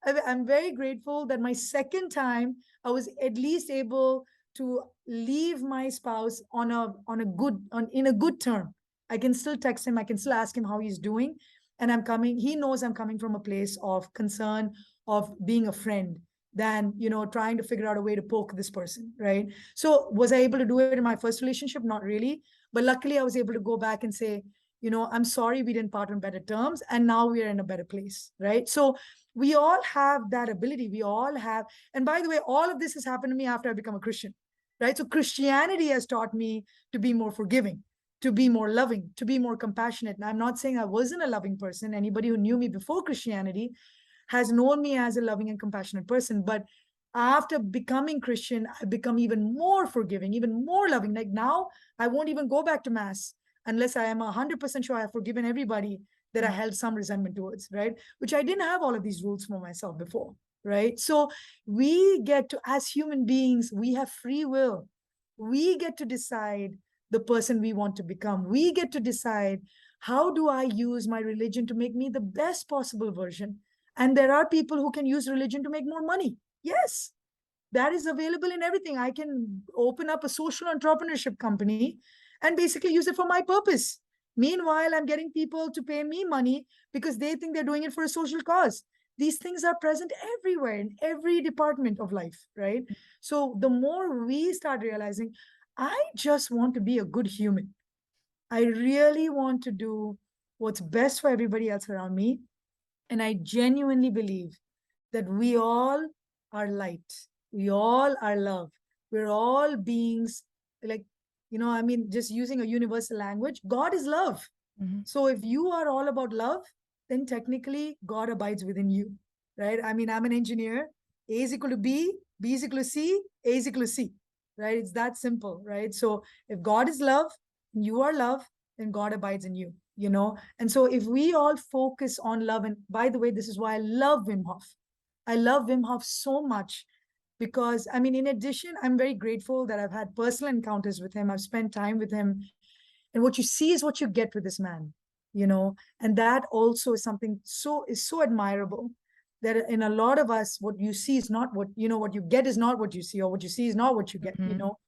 I'm very grateful that my second time I was at least able to leave my spouse on a good on in a good term. I can still text him, I can still ask him how he's doing. And I'm coming, he knows I'm coming from a place of concern, of being a friend, than, trying to figure out a way to poke this person, right? So was I able to do it in my first relationship? Not really. But luckily I was able to go back and say, I'm sorry we didn't part on better terms. And now we are in a better place, right? So we all have that ability. We all have, and by the way, all of this has happened to me after I become a Christian, right? So Christianity has taught me to be more forgiving, to be more loving, to be more compassionate. And I'm not saying I wasn't a loving person. Anybody who knew me before Christianity has known me as a loving and compassionate person. But after becoming Christian, I've become even more forgiving, even more loving. Like now, I won't even go back to Mass unless I am 100% sure I have forgiven everybody that I held some resentment towards, right? Which I didn't have all of these rules for myself before, right? So we get to, as human beings, we have free will. We get to decide the person we want to become. We get to decide, how do I use my religion to make me the best possible version? And there are people who can use religion to make more money. Yes, that is available in everything. I can open up a social entrepreneurship company and basically use it for my purpose. Meanwhile, I'm getting people to pay me money because they think they're doing it for a social cause. These things are present everywhere in every department of life, right? So the more we start realizing, I just want to be a good human. I really want to do what's best for everybody else around me. And I genuinely believe that we all are light. We all are love. We're all beings, like, I mean, just using a universal language, God is love. Mhm. So if you are all about love, then technically God abides within you, right? I mean, I'm an engineer. A is equal to B. B is equal to C, A is equal to C, right? It's that simple, right? So if God is love, you are love, then God abides in you, you know? And so if we all focus on love, and by the way, this is why I love Wim Hof. I love Wim Hof so much because, I mean, in addition, I'm very grateful that I've had personal encounters with him. I've spent time with him. And what you see is what you get with this man, you know? And that also is something so admirable that in a lot of us, what you see is not what, you know, what you get is not what you see, or what you see is not what you get, you Mm-hmm. know?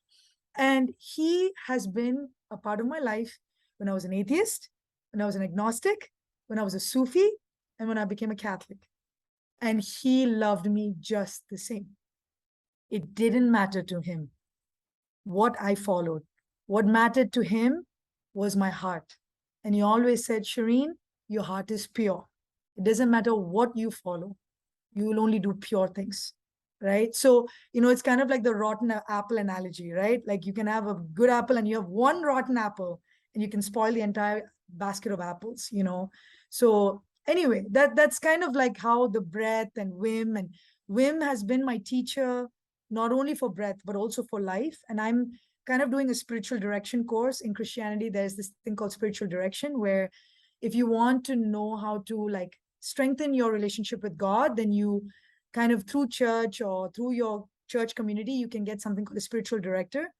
And he has been a part of my life when I was an atheist, when I was an agnostic, when I was a Sufi, and when I became a Catholic. And he loved me just the same. It didn't matter to him what I followed. What mattered to him was my heart. And he always said, Shereen, your heart is pure. It doesn't matter what you follow, you will only do pure things. Right. So, you know, it's kind of like the rotten apple analogy, right? Like you can have a good apple and you have one rotten apple and you can spoil the entire basket of apples, you know. So anyway, that's kind of like how the breath and Wim has been my teacher, not only for breath, but also for life. And I'm kind of doing a spiritual direction course in Christianity. There's this thing called spiritual direction, where if you want to know how to like strengthen your relationship with God, then you kind of through church or through your church community, you can get something called a spiritual director.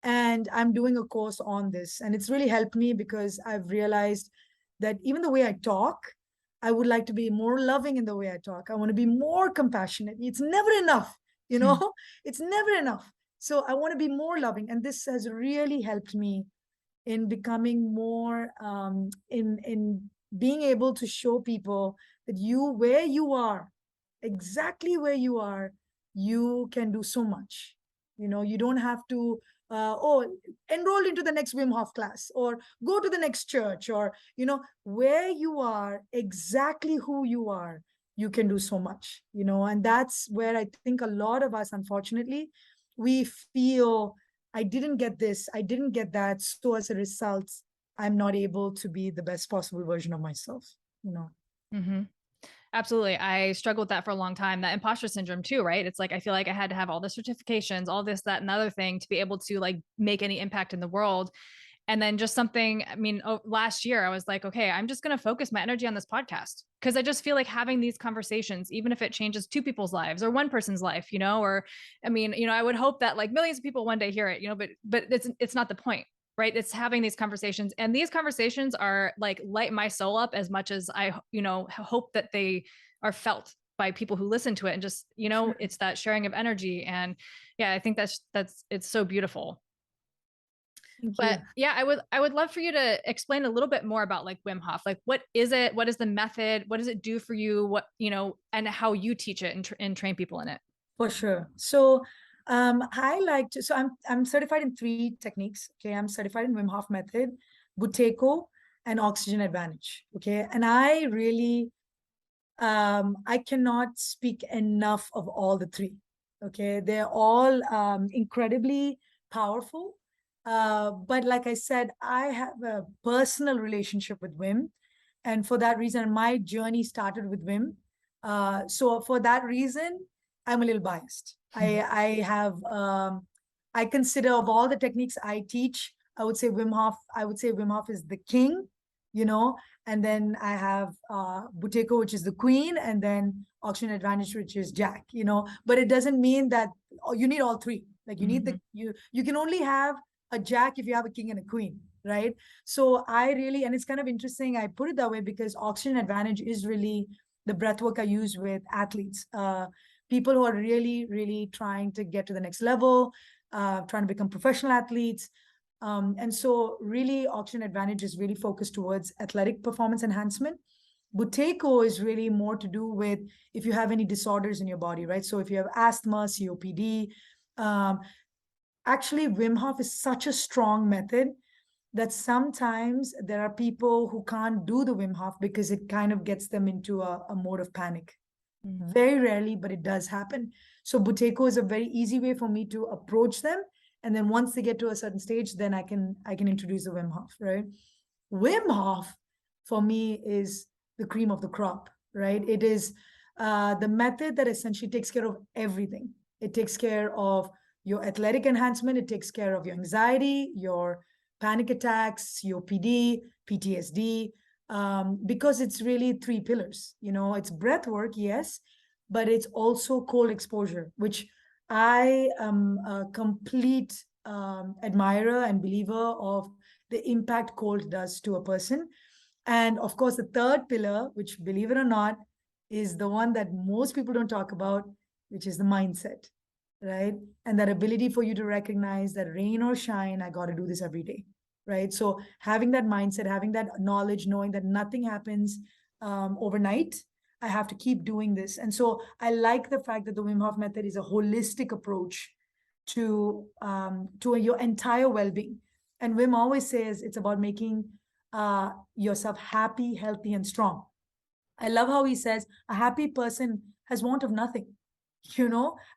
And I'm doing a course on this. And it's really helped me because I've realized that even the way I talk, I would like to be more loving in the way I talk. I want to be more compassionate. It's never enough, you know, it's never enough. So I want to be more loving. And this has really helped me in becoming more in being able to show people that you where you are, exactly where you are, you can do so much. You know, you don't have to enroll into the next Wim Hof class or go to the next church, or you know, where you are, exactly who you are, you can do so much, you know. And that's where I think a lot of us, unfortunately, we feel I didn't get this, I didn't get that. So as a result, I'm not able to be the best possible version of myself, you know. Mm-hmm. Absolutely. I struggled with that for a long time. That imposter syndrome too, right? It's like I feel like I had to have all the certifications, all this, that, and other thing to be able to like make any impact in the world. And then just something, I mean, last year I was like, okay, I'm just going to focus my energy on this podcast because I just feel like having these conversations, even if it changes two people's lives or one person's life, you know, or I mean, you know, I would hope that like millions of people one day hear it, you know, but it's not the point, right? It's having these conversations, and these conversations are like light my soul up as much as I, you know, hope that they are felt by people who listen to it. And just, you know, Sure. it's that sharing of energy. And yeah, I think that's it's so beautiful. Thank But you. yeah, I would love for you to explain a little bit more about like Wim Hof. Like what is it? What is the method? What does it do for you? What, you know, and how you teach it and train people in it. For sure. So I like to, so I'm certified in three techniques. Okay. I'm certified in Wim Hof Method, Buteyko, and Oxygen Advantage. Okay. And I really I cannot speak enough of all the three. Okay. They're all incredibly powerful. But like I said, I have a personal relationship with Wim. And for that reason, my journey started with Wim. So for that reason, I'm a little biased. I consider of all the techniques I teach, I would say Wim Hof is the king, you know, and then I have Buteyko, which is the queen, and then Oxygen Advantage, which is Jack, you know. But it doesn't mean that you need all three. Like you need Mm-hmm. you can only have a Jack if you have a king and a queen, right? So I really, and it's kind of interesting, I put it that way because Oxygen Advantage is really the breath work I use with athletes, people who are really, really trying to get to the next level, trying to become professional athletes. And so really Oxygen Advantage is really focused towards athletic performance enhancement. Buteyko is really more to do with if you have any disorders in your body, right? So if you have asthma, COPD, um, actually Wim Hof is such a strong method that sometimes there are people who can't do the Wim Hof because it kind of gets them into a mode of panic. Very rarely, but it does happen. So Buteyko is a very easy way for me to approach them. And then once they get to a certain stage, then I can introduce the Wim Hof, right? Wim Hof for me is the cream of the crop, right? It is the method that essentially takes care of everything. It takes care of your athletic enhancement. It takes care of your anxiety, your panic attacks, COPD, PTSD, because it's really three pillars. It's breath work, yes, but it's also cold exposure, which I am a complete admirer and believer of the impact cold does to a person. And of course, the third pillar, which, believe it or not, is the one that most people don't talk about, which is the mindset, right? And that ability for you to recognize that rain or shine, I got to do this every day, right? So having that mindset, having that knowledge, knowing that nothing happens overnight, I have to keep doing this. And so I like the fact that the Wim Hof method is a holistic approach to your entire well-being. And Wim always says it's about making yourself happy, healthy, and strong. I love how he says a happy person has want of nothing.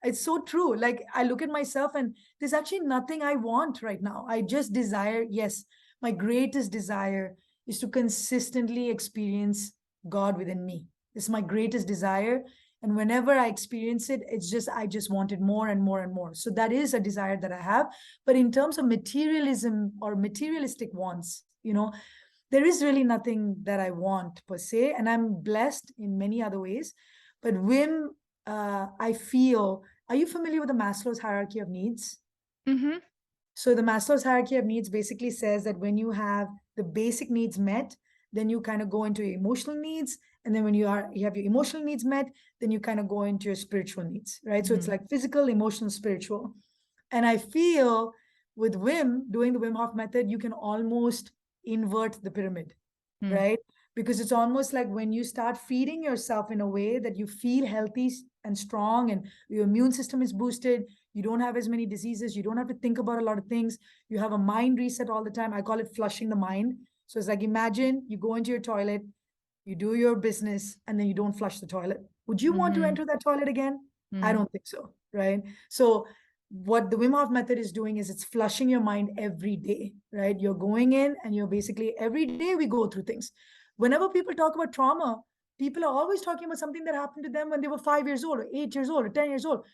It's so true. Like, I look at myself and there's actually nothing I want right now. I just desire, yes, my greatest desire is to consistently experience God within me. This is my greatest desire. And whenever I experience it, I just want it more and more and more. So that is a desire that I have. But in terms of materialism or materialistic wants, there is really nothing that I want per se. And I'm blessed in many other ways. But Wim, I feel, are you familiar with the Maslow's hierarchy of needs? Mm-hmm. So the Maslow's hierarchy of needs basically says that when you have the basic needs met, then you kind of go into your emotional needs. And then when you have your emotional needs met, then you kind of go into your spiritual needs, right? So it's Mm-hmm. like physical, emotional, spiritual. And I feel with Wim, doing the Wim Hof method, you can almost invert the pyramid, Mm. right? Because it's almost like when you start feeding yourself in a way that you feel healthy and strong and your immune system is boosted, you don't have as many diseases, you don't have to think about a lot of things, you have a mind reset all the time. I call it flushing the mind. So it's like, imagine you go into your toilet, you do your business, and then you don't flush the toilet. Would you want to Mm-hmm. enter that toilet again? I Mm. don't think so, right? So what the Wim Hof method is doing is it's flushing your mind every day, right? You're going in and you're basically, every day we go through things. Whenever people talk about trauma, people are always talking about something that happened to them when they were 5 years old or 8 years old or 10 years old.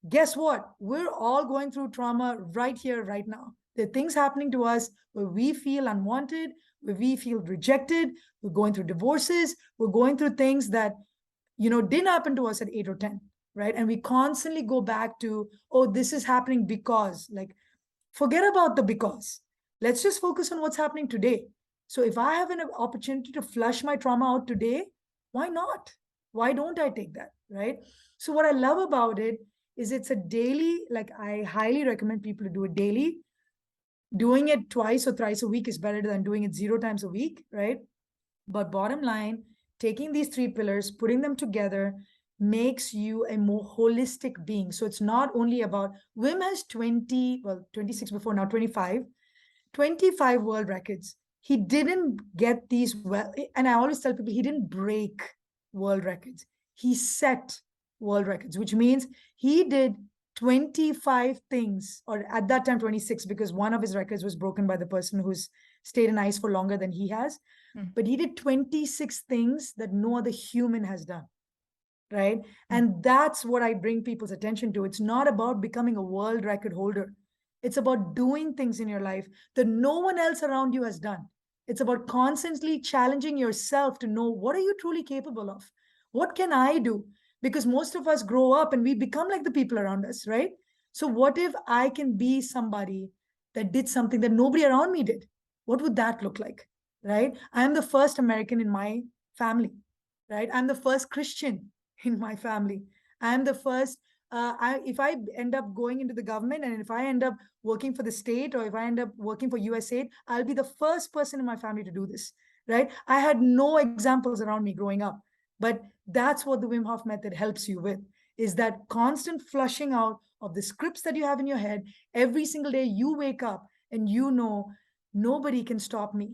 Guess what? We're all going through trauma right here, right now. There are things happening to us where we feel unwanted, where we feel rejected. We're going through divorces. We're going through things that, didn't happen to us at 8 or 10, right? And we constantly go back to, oh, this is happening because, like, forget about the because. Let's just focus on what's happening today. So if I have an opportunity to flush my trauma out today, why not? Why don't I take that, right? So what I love about it is it's a daily, like, I highly recommend people to do it daily. Doing it twice or thrice a week is better than doing it 0 times a week, right? But bottom line, taking these three pillars, putting them together makes you a more holistic being. So it's not only about, Wim has 20, well, 26 before, now 25 world records. He didn't get these well. And I always tell people he didn't break world records. He set world records, which means he did 25 things, or at that time 26, because one of his records was broken by the person who's stayed in ice for longer than he has. Mm. But he did 26 things that no other human has done, right? Mm. And that's what I bring people's attention to. It's not about becoming a world record holder. It's about doing things in your life that no one else around you has done. It's about constantly challenging yourself to know, what are you truly capable of? What can I do? Because most of us grow up and we become like the people around us, right? So what if I can be somebody that did something that nobody around me did? What would that look like, right? I am the first American in my family, right? I'm the first Christian in my family. I'm the first. If I end up going into the government, and if I end up working for the state, or if I end up working for USAID, I'll be the first person in my family to do this, right? I had no examples around me growing up, but that's what the Wim Hof method helps you with, is that constant flushing out of the scripts that you have in your head. Every single day you wake up and nobody can stop me.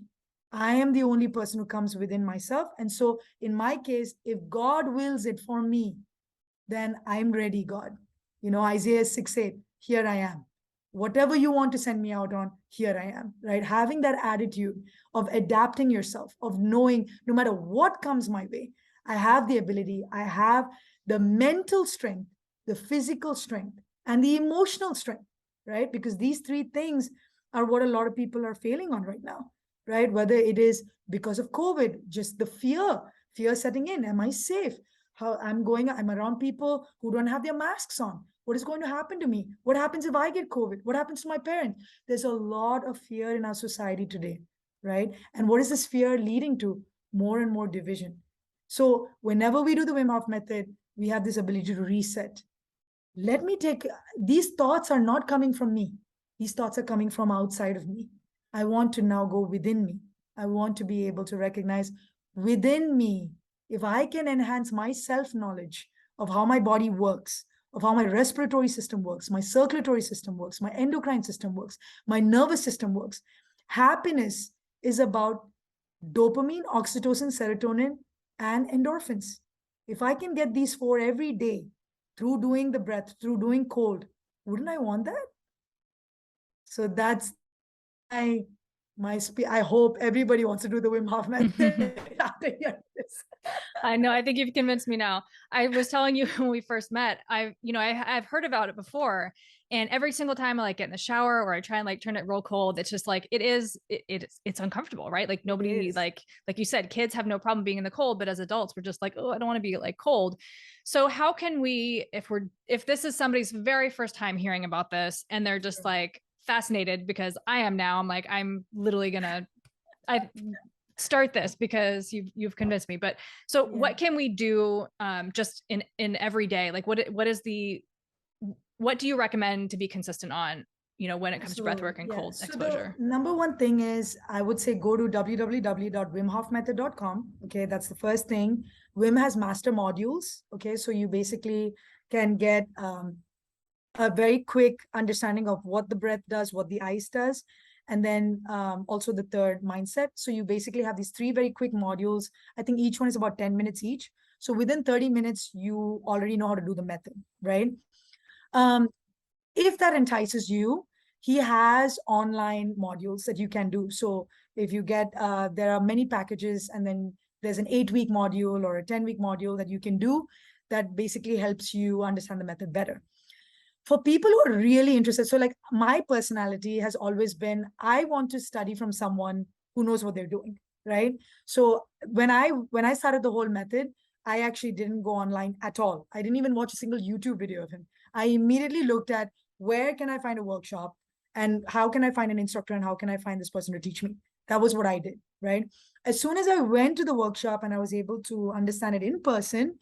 I am the only person who comes within myself. And so, in my case, if God wills it for me, then I'm ready, God. Isaiah 6:8, here I am. Whatever you want to send me out on, here I am, right? Having that attitude of adapting yourself, of knowing no matter what comes my way, I have the ability, I have the mental strength, the physical strength, and the emotional strength, right? Because these three things are what a lot of people are failing on right now, right? Whether it is because of COVID, just the fear setting in. Am I safe? How I'm around people who don't have their masks on. What is going to happen to me? What happens if I get COVID? What happens to my parents? There's a lot of fear in our society today, right? And what is this fear leading to? More and more division. So whenever we do the Wim Hof method, we have this ability to reset. Let me take, these thoughts are not coming from me. These thoughts are coming from outside of me. I want to now go within me. I want to be able to recognize within me, if I can enhance my self-knowledge of how my body works, of how my respiratory system works, my circulatory system works, my endocrine system works, my nervous system works. Happiness is about dopamine, oxytocin, serotonin, and endorphins. If I can get these four every day through doing the breath, through doing cold, wouldn't I want that? So that's I hope everybody wants to do the Wim Hof method after hearing this. I know. I think you've convinced me now. I was telling you when we first met, I've heard about it before. And every single time I like get in the shower or I try and like turn it real cold, it's just like it's uncomfortable, right? Like nobody like you said, kids have no problem being in the cold, but as adults, we're just like, oh, I don't want to be like cold. So how can we, if this is somebody's very first time hearing about this and they're just like fascinated because I am now, I'm like, I'm literally gonna I start this because you've convinced me. But so what can we do just in every day? Like what do you recommend to be consistent on, when it comes to breath work and cold exposure? The number one thing is I would say go to www.wimhofmethod.com. Okay, that's the first thing. Wim has master modules. Okay, so you basically can get a very quick understanding of what the breath does, what the ice does, and then also the third, mindset. So you basically have these three very quick modules. I think each one is about 10 minutes each. So within 30 minutes, you already know how to do the method, right? If that entices you, he has online modules that you can do. So if you get, there are many packages, and then there's an 8-week module or a 10-week module that you can do that basically helps you understand the method better. For people who are really interested, so like my personality has always been, I want to study from someone who knows what they're doing, right? So when I started the whole method, I actually didn't go online at all. I didn't even watch a single YouTube video of him. I immediately looked at where can I find a workshop and how can I find an instructor and how can I find this person to teach me. That was what I did, right? As soon as I went to the workshop and I was able to understand it in person,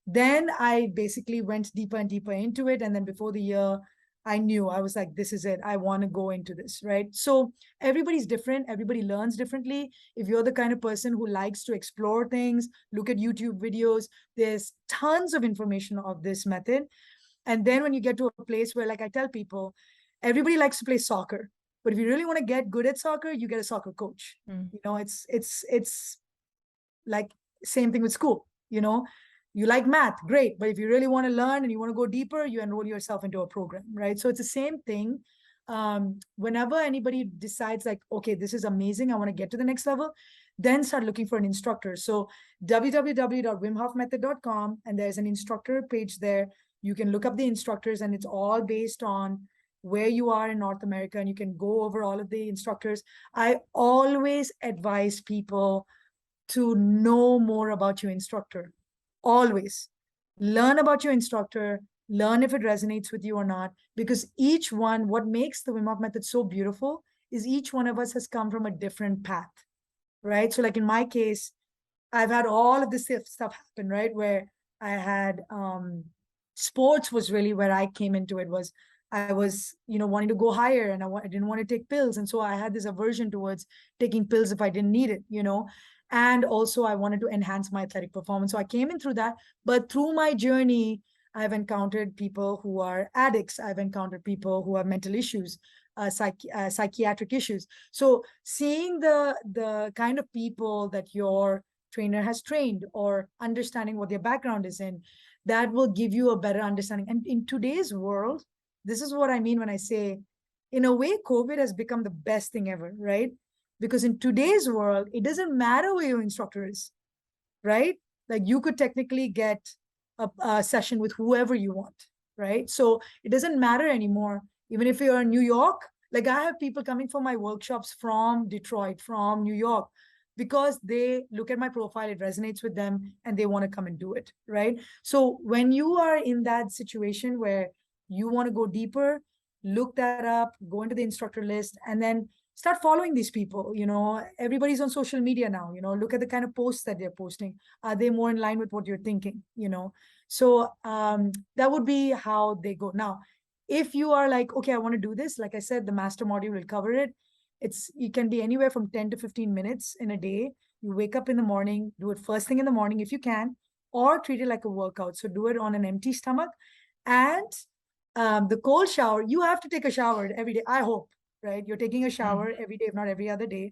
then I basically went deeper and deeper into it. And then before the year, I knew, I was like, this is it. I want to go into this, right? So everybody's different. Everybody learns differently. If you're the kind of person who likes to explore things, look at YouTube videos, there's tons of information of this method. And then when you get to a place where, like I tell people, everybody likes to play soccer, but if you really want to get good at soccer, you get a soccer coach. It's like same thing with school. You like math, great, but if you really want to learn and you want to go deeper, you enroll yourself into a program, right? So it's the same thing. Whenever anybody decides like, okay, this is amazing, I want to get to the next level, then start looking for an instructor. So www.wimhofmethod.com, and there's an instructor page there. You can look up the instructors, and it's all based on where you are in North America, and you can go over all of the instructors. I always advise people to know more about your instructor. Always learn about your instructor, learn if it resonates with you or not, because each one, what makes the Wim Hof method so beautiful is each one of us has come from a different path, right? So like in my case, I've had all of this stuff happen, right? Where I had sports was really where I came into it. Was I was wanting to go higher, and I didn't want to take pills, and so I had this aversion towards taking pills if I didn't need it, and also I wanted to enhance my athletic performance. So I came in through that. But through my journey, I've encountered people who are addicts. I've encountered people who have mental issues, psychiatric issues. So seeing the kind of people that your trainer has trained, or understanding what their background is in, that will give you a better understanding. And in today's world, this is what I mean when I say, in a way, COVID has become the best thing ever, right? Because in today's world, it doesn't matter where your instructor is, right? Like you could technically get a session with whoever you want. right? So it doesn't matter anymore. Even if you're in New York, like I have people coming for my workshops from Detroit, from New York, because they look at my profile, it resonates with them, and they want to come and do it, right? So when you are in that situation where you want to go deeper, look that up, go into the instructor list, and then start following these people. Everybody's on social media now. Look at the kind of posts that they're posting. Are they more in line with what you're thinking? So that would be how they go. Now, if you are like, okay, I want to do this, like I said, the master module will cover it. It can be anywhere from 10 to 15 minutes in a day. You wake up in the morning, do it first thing in the morning if you can, or treat it like a workout. So do it on an empty stomach. And the cold shower, you have to take a shower every day, I hope, right? You're taking a shower every day, if not every other day.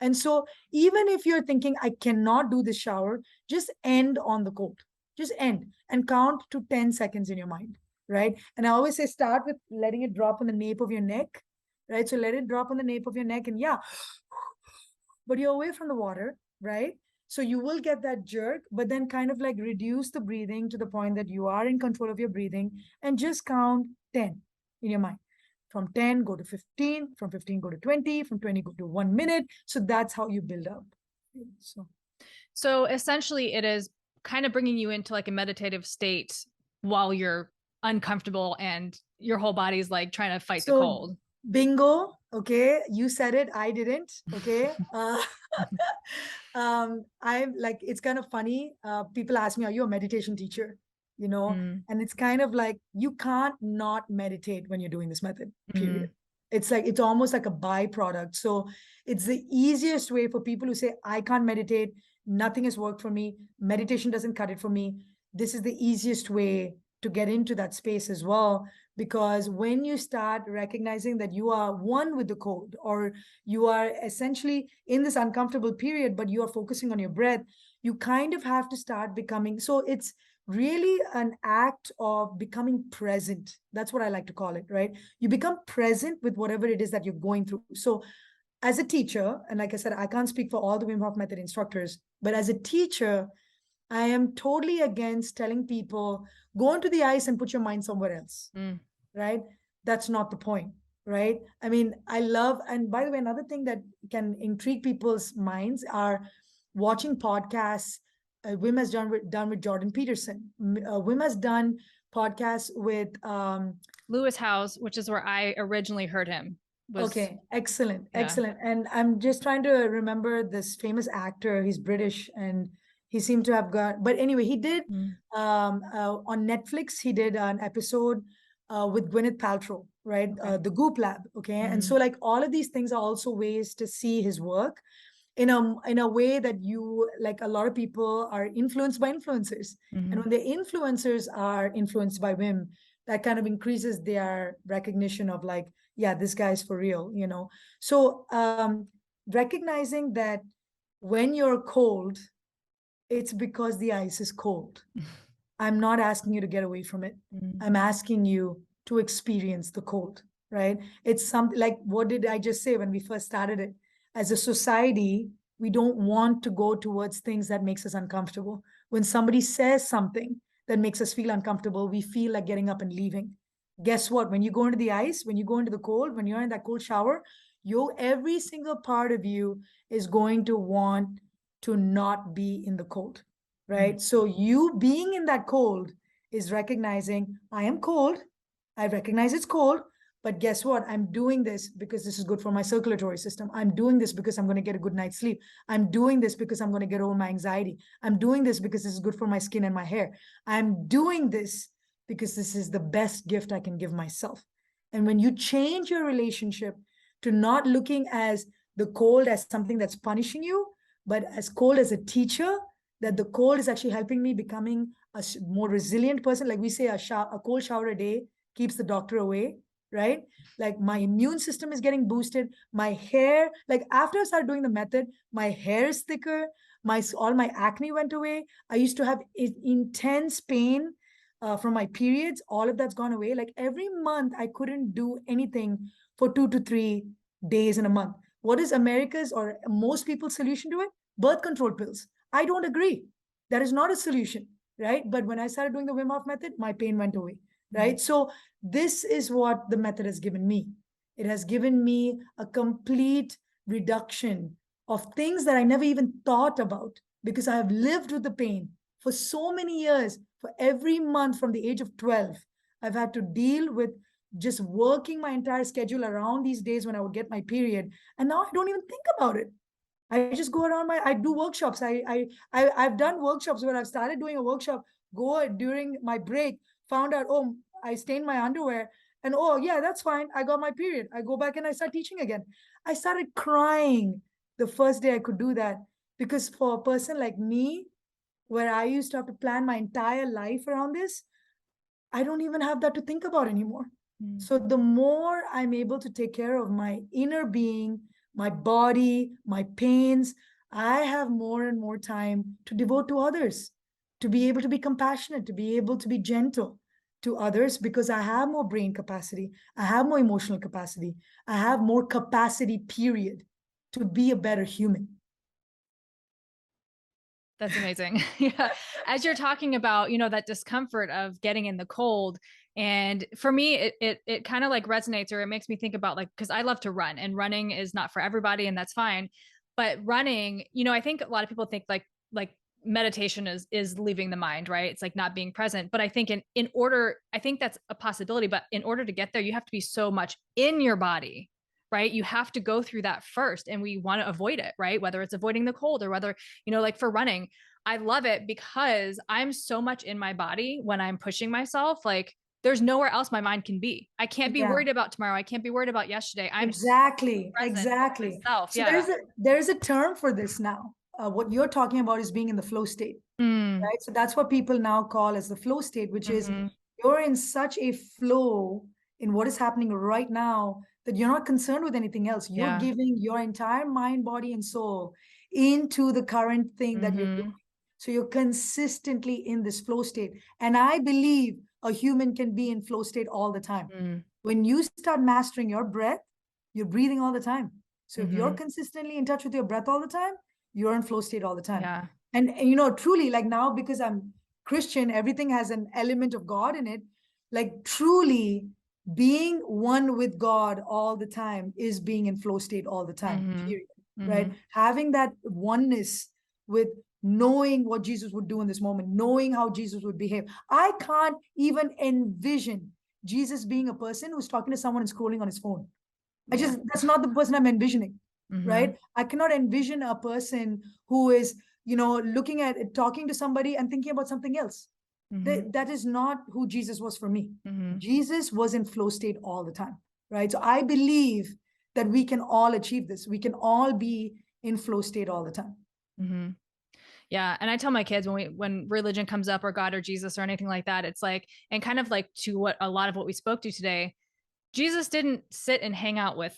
And so even if you're thinking, I cannot do this shower, just end on the cold. Just end and count to 10 seconds in your mind, right? And I always say, start with letting it drop on the nape of your neck, right? So let it drop on the nape of your neck, and yeah, but you're away from the water, right? So you will get that jerk, but then kind of like reduce the breathing to the point that you are in control of your breathing, and just count 10 in your mind. From 10, go to 15, from 15, go to 20, from 20, go to 1 minute. So that's how you build up. So essentially, it is kind of bringing you into like a meditative state while you're uncomfortable and your whole body's like trying to fight the cold. Bingo. Okay. You said it. I didn't. Okay. I'm like, it's kind of funny. People ask me, are you a meditation teacher? And it's kind of like, you can't not meditate when you're doing this method, period. It's like, it's almost like a byproduct. So it's the easiest way for people who say, I can't meditate, nothing has worked for me, meditation doesn't cut it for me. This is the easiest way to get into that space as well. Because when you start recognizing that you are one with the cold, or you are essentially in this uncomfortable period, but you are focusing on your breath, you kind of have to start becoming. So it's really an act of becoming present. That's what I like to call it, right? You become present with whatever it is that you're going through. So as a teacher, and like I said, I can't speak for all the Wim Hof Method instructors, but as a teacher, I am totally against telling people, go into the ice and put your mind somewhere else, right? That's not the point, right? I mean, I love, and by the way, another thing that can intrigue people's minds are watching podcasts. Wim has done with Jordan Peterson. Wim has done podcasts with Lewis House, which is where I originally heard him. Okay, excellent, excellent. And I'm just trying to remember this famous actor. He's British, and he seemed to have got. But anyway, he did on Netflix. He did an episode with Gwyneth Paltrow, right? The Goop Lab. Okay, and so like all of these things are also ways to see his work in a way that you, like, a lot of people are influenced by influencers, and when the influencers are influenced by Wim, that kind of increases their recognition of like, yeah, this guy's for real. So recognizing that when you're cold, it's because the ice is cold. I'm not asking you to get away from it. I'm asking you to experience the cold, right? It's something like, what did I just say when we first started it? As a society, we don't want to go towards things that makes us uncomfortable. When somebody says something that makes us feel uncomfortable, we feel like getting up and leaving. Guess what? When you go into the ice, when you go into the cold, when you're in that cold shower, every single part of you is going to want to not be in the cold, right? So you being in that cold is recognizing, I am cold. I recognize it's cold, but guess what? I'm doing this because this is good for my circulatory system. I'm doing this because I'm going to get a good night's sleep. I'm doing this because I'm going to get over my anxiety. I'm doing this because this is good for my skin and my hair. I'm doing this because this is the best gift I can give myself. And when you change your relationship to not looking as the cold as something that's punishing you, but as cold as a teacher, that the cold is actually helping me becoming a more resilient person. Like we say, a cold shower a day keeps the doctor away, right? Like my immune system is getting boosted. My hair, like after I started doing the method, my hair is thicker. All my acne went away. I used to have intense pain from my periods. All of that's gone away. Like every month, I couldn't do anything for 2 to 3 days in a month. What is America's or most people's solution to it? Birth control pills. I don't agree. That is not a solution, right? But when I started doing the Wim Hof method, my pain went away. right? So this is what the method has given me. It has given me a complete reduction of things that I never even thought about, because I have lived with the pain for so many years. For every month from the age of 12, I've had to deal with just working my entire schedule around these days when I would get my period. And now I don't even think about it. I just go around I do workshops. I've done workshops where I've started doing a workshop, go during my break, found out, oh, I stained my underwear. And oh, yeah, that's fine. I got my period. I go back and I start teaching again. I started crying the first day I could do that, because for a person like me, where I used to have to plan my entire life around this, I don't even have that to think about anymore. Mm. So the more I'm able to take care of my inner being, my body, my pains, I have more and more time to devote to others, to be able to be compassionate, to be able to be gentle to others, because I have more brain capacity, I have more emotional capacity, I have more capacity, period, to be a better human. That's amazing. Yeah. As you're talking about, that discomfort of getting in the cold. And for me, it kind of like resonates, or it makes me think about, like, because I love to run, and running is not for everybody, and that's fine. But running, I think a lot of people think like meditation is leaving the mind, right? It's like not being present. But I think I think that's a possibility. But in order to get there, you have to be so much in your body, right? You have to go through that first, and we want to avoid it, right? Whether it's avoiding the cold, or whether, like for running, I love it because I'm so much in my body when I'm pushing myself. Like, there's nowhere else my mind can be. I can't be Yeah. worried about tomorrow. I can't be worried about yesterday. I'm Exactly, present with exactly. myself. So Yeah. there's a term for this now. What you're talking about is being in the flow state, Mm, right? So that's what people now call as the flow state, which is mm-hmm. you're in such a flow in what is happening right now that you're not concerned with anything else. You're Yeah. giving your entire mind, body, and soul into the current thing that you're doing. Mm-hmm. So you're consistently in this flow state. And I believe a human can be in flow state all the time. Mm, When you start mastering your breath, you're breathing all the time. So if you're mm-hmm. consistently in touch with your breath all the time, you're in flow state all the time. Yeah. And truly, like now, because I'm Christian, everything has an element of God in it. Like truly being one with God all the time is being in flow state all the time, Mm-hmm. period. Mm-hmm. Right? Having that oneness with knowing what Jesus would do in this moment, knowing how Jesus would behave. I can't even envision Jesus being a person who's talking to someone and scrolling on his phone. Yeah. That's not the person I'm envisioning, Mm-hmm. right? I cannot envision a person who is, looking at it, talking to somebody and thinking about something else. Mm-hmm. That is not who Jesus was for me. Mm-hmm. Jesus was in flow state all the time, right? So I believe that we can all achieve this. We can all be in flow state all the time. Mm-hmm. Yeah. And I tell my kids when religion comes up, or God or Jesus or anything like that, it's like, and kind of like to what a lot of what we spoke to today, Jesus didn't sit and hang out with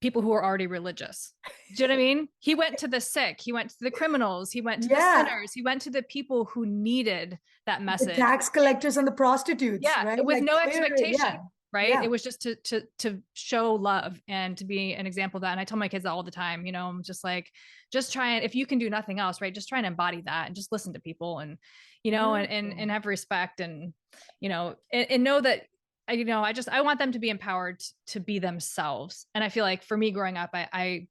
people who are already religious. Do you know what I mean? He went to the sick, he went to the criminals, he went to the Yeah. sinners, he went to the people who needed that The message. tax collectors and the prostitutes, Yeah, right? with Like no clear, expectation, yeah. right? Yeah. It was just to show love and to be an example of that. And I tell my kids that all the time, I'm just like, just try and, if you can do nothing else, right, just try and embody that, and just listen to people, and and have respect, and and know that I want them to be empowered to be themselves. And I feel like for me growing up, I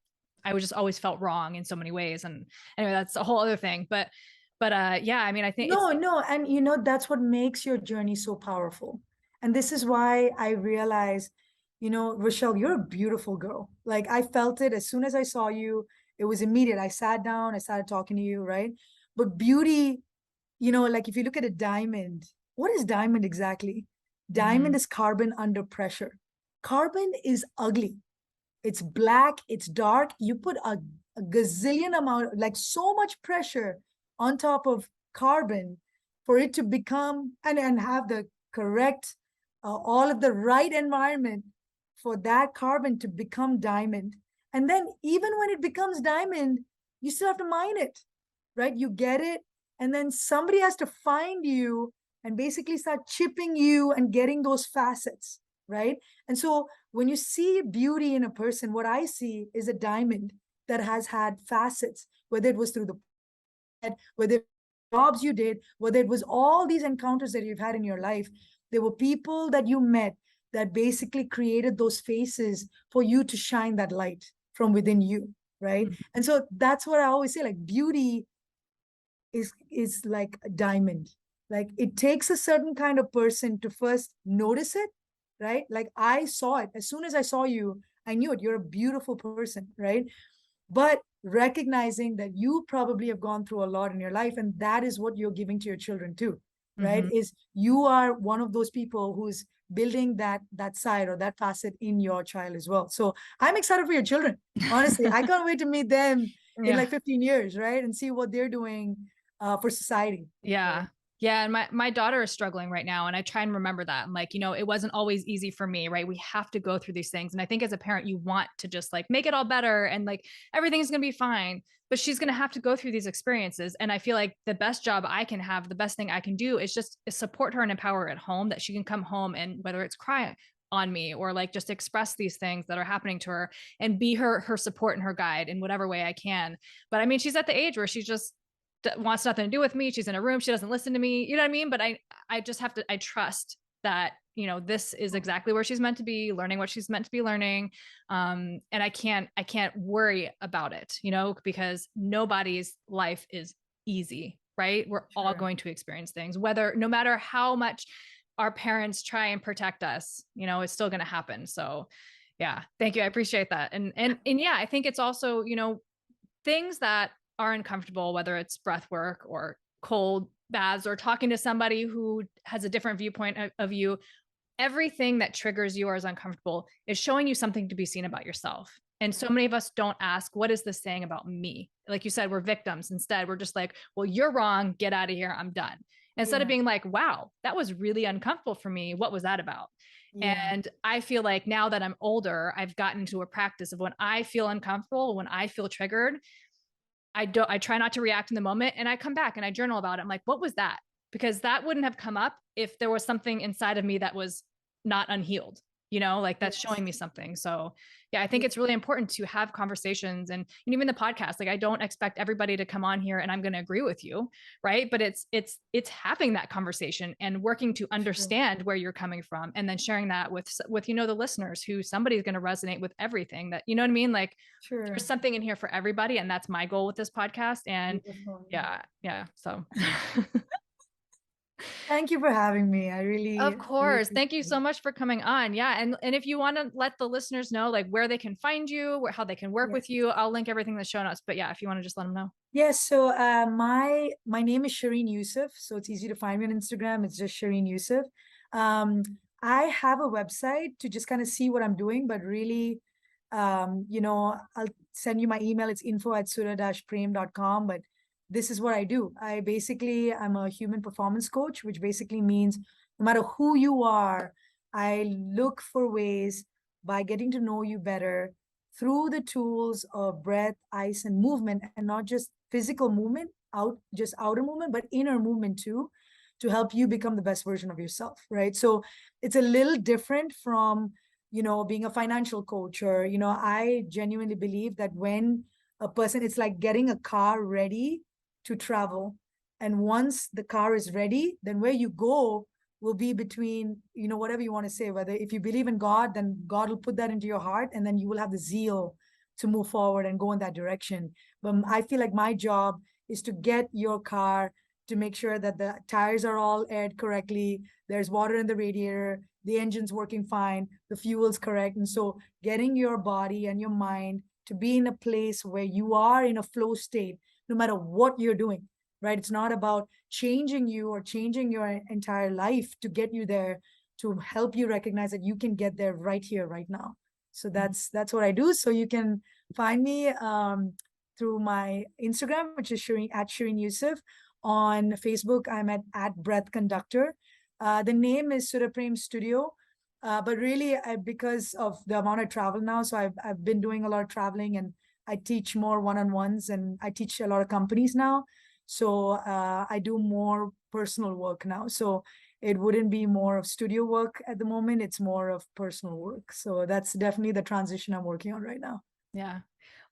was just always felt wrong in so many ways. And anyway, that's a whole other thing. But yeah, I mean, I think it's No, and that's what makes your journey so powerful. And this is why I realized, Rochelle, you're a beautiful girl. Like I felt it as soon as I saw you. It was immediate. I sat down, I started talking to you, right? But beauty, like if you look at a diamond, what is diamond exactly? Diamond Mhm. is carbon under pressure. Carbon is ugly. It's black, it's dark. You put a gazillion amount, like so much pressure on top of carbon for it to become and have the correct, all of the right environment for that carbon to become diamond. And then even when it becomes diamond, you still have to mine it, right? You get it, and then somebody has to find you and basically start chipping you and getting those facets, right? And so when you see beauty in a person, what I see is a diamond that has had facets, whether it was through the whether jobs you did, whether it was all these encounters that you've had in your life. There were people that you met that basically created those faces for you to shine that light from within you, right? Mhm. And so that's what I always say, like beauty is like a diamond. Like it takes a certain kind of person to first notice it, right? Like I saw it. As soon as I saw you, I knew it. You're a beautiful person, right? But recognizing that you probably have gone through a lot in your life, and that is what you're giving to your children too, right? Mhm. Is you are one of those people who's building that side or that facet in your child as well. So I'm excited for your children. Honestly, I can't wait to meet them in Yeah. like 15 years, right? And see what they're doing for society. Yeah. Right? Yeah. And my daughter is struggling right now. And I try and remember that. I'm like, it wasn't always easy for me, right? We have to go through these things. And I think as a parent, you want to just like make it all better and like everything's going to be fine. But she's going to have to go through these experiences. And I feel like the best job I can have, the best thing I can do is just support her and empower her at home, that she can come home and whether it's cry on me or like just express these things that are happening to her and be her support and her guide in whatever way I can. But I mean, she's at the age where she's just wants nothing to do with me. She's in a room. She doesn't listen to me. You know what I mean? But I just have to, I trust that, this is exactly where she's meant to be, learning what she's meant to be learning. And I can't worry about it, because nobody's life is easy, right? We're all Sure. going to experience things, no matter how much our parents try and protect us, it's still going to happen. So yeah, thank you. I appreciate that. And yeah, I think it's also, things that are uncomfortable, whether it's breath work or cold baths or talking to somebody who has a different viewpoint of you, everything that triggers you or is uncomfortable is showing you something to be seen about yourself. And so many of us don't ask, what is this saying about me? Like you said, we're victims. Instead, we're just like, well, you're wrong. Get out of here. I'm done. Instead of Yeah. being like, wow, that was really uncomfortable for me. What was that about? Yeah. And I feel like now that I'm older, I've gotten into a practice of when I feel uncomfortable, when I feel triggered, I try not to react in the moment, and I come back and I journal about it. I'm like, what was that? Because that wouldn't have come up if there was something inside of me that was not unhealed, like that's Yes. showing me something. So yeah, I think Yeah. it's really important to have conversations, and even the podcast, like I don't expect everybody to come on here and I'm going to agree with you. Right. But it's having that conversation and working to Sure. understand where you're coming from, and then sharing that with, the listeners, who somebody's going to resonate with everything that, you know what I mean? Like there's Sure. something in here for everybody, and that's my goal with this podcast. And Beautiful. yeah, so Thank you for having me. of Really course, thank you appreciate so it. much for coming on. Yeah, and if you want to let the listeners know like where they can find you, how they can work Yeah. with you, I'll link everything in the show notes. But yeah, if you want to just let them know. Yes, so my name is Shereen Yusuff, so it's easy to find me on Instagram. It's just Shereen Yusuff. Um, I have a website to just kind of see what I'm doing, but really, I'll send you my email. It's info@sura-prem.com. But this is what I do. I'm a human performance coach, which basically means no matter who you are, I look for ways by getting to know you better through the tools of breath, ice, and movement, and not just physical movement, just outer movement, but inner movement too, to help you become the best version of yourself, right? So it's a little different from, being a financial coach or, I genuinely believe that when a person, it's like getting a car ready to travel. And once the car is ready, then where you go will be between, whatever you want to say, whether if you believe in God, then God will put that into your heart and then you will have the zeal to move forward and go in that direction. But I feel like my job is to get your car to make sure that the tires are all aired correctly, there's water in the radiator, the engine's working fine, the fuel's correct. And so getting your body and your mind to be in a place where you are in a flow state, no matter what you're doing, right? It's not about changing you or changing your entire life to get you there, to help you recognize that you can get there right here, right now. So that's what I do. So you can find me through my Instagram, which is Shereen Yusuff. On Facebook, I'm at Breath Conductor. The name is Suraprem Studio. But really, because of the amount of travel now, so I've been doing a lot of traveling, and I teach more one-on-ones, and I teach a lot of companies now. So I do more personal work now. So it wouldn't be more of studio work at the moment. It's more of personal work. So that's definitely the transition I'm working on right now. Yeah.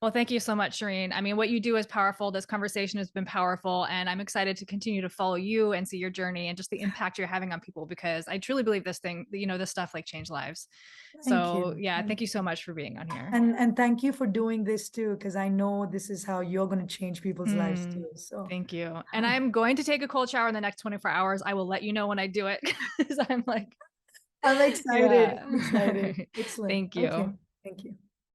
Well, thank you so much, Shereen. I mean, what you do is powerful. This conversation has been powerful, and I'm excited to continue to follow you and see your journey and just the impact you're having on people, because I truly believe this thing, this stuff like change lives. Thank So you. yeah, Thank thank you so you. much for being on here. And thank you for doing this too, because I know this is how you're going to change people's lives Mm, too. So thank you. And I'm going to take a cold shower in the next 24 hours. I will let you know when I do it, because I'm like, I'm excited. yeah. I'm excited. Excellent. Thank Okay. you. Thank you.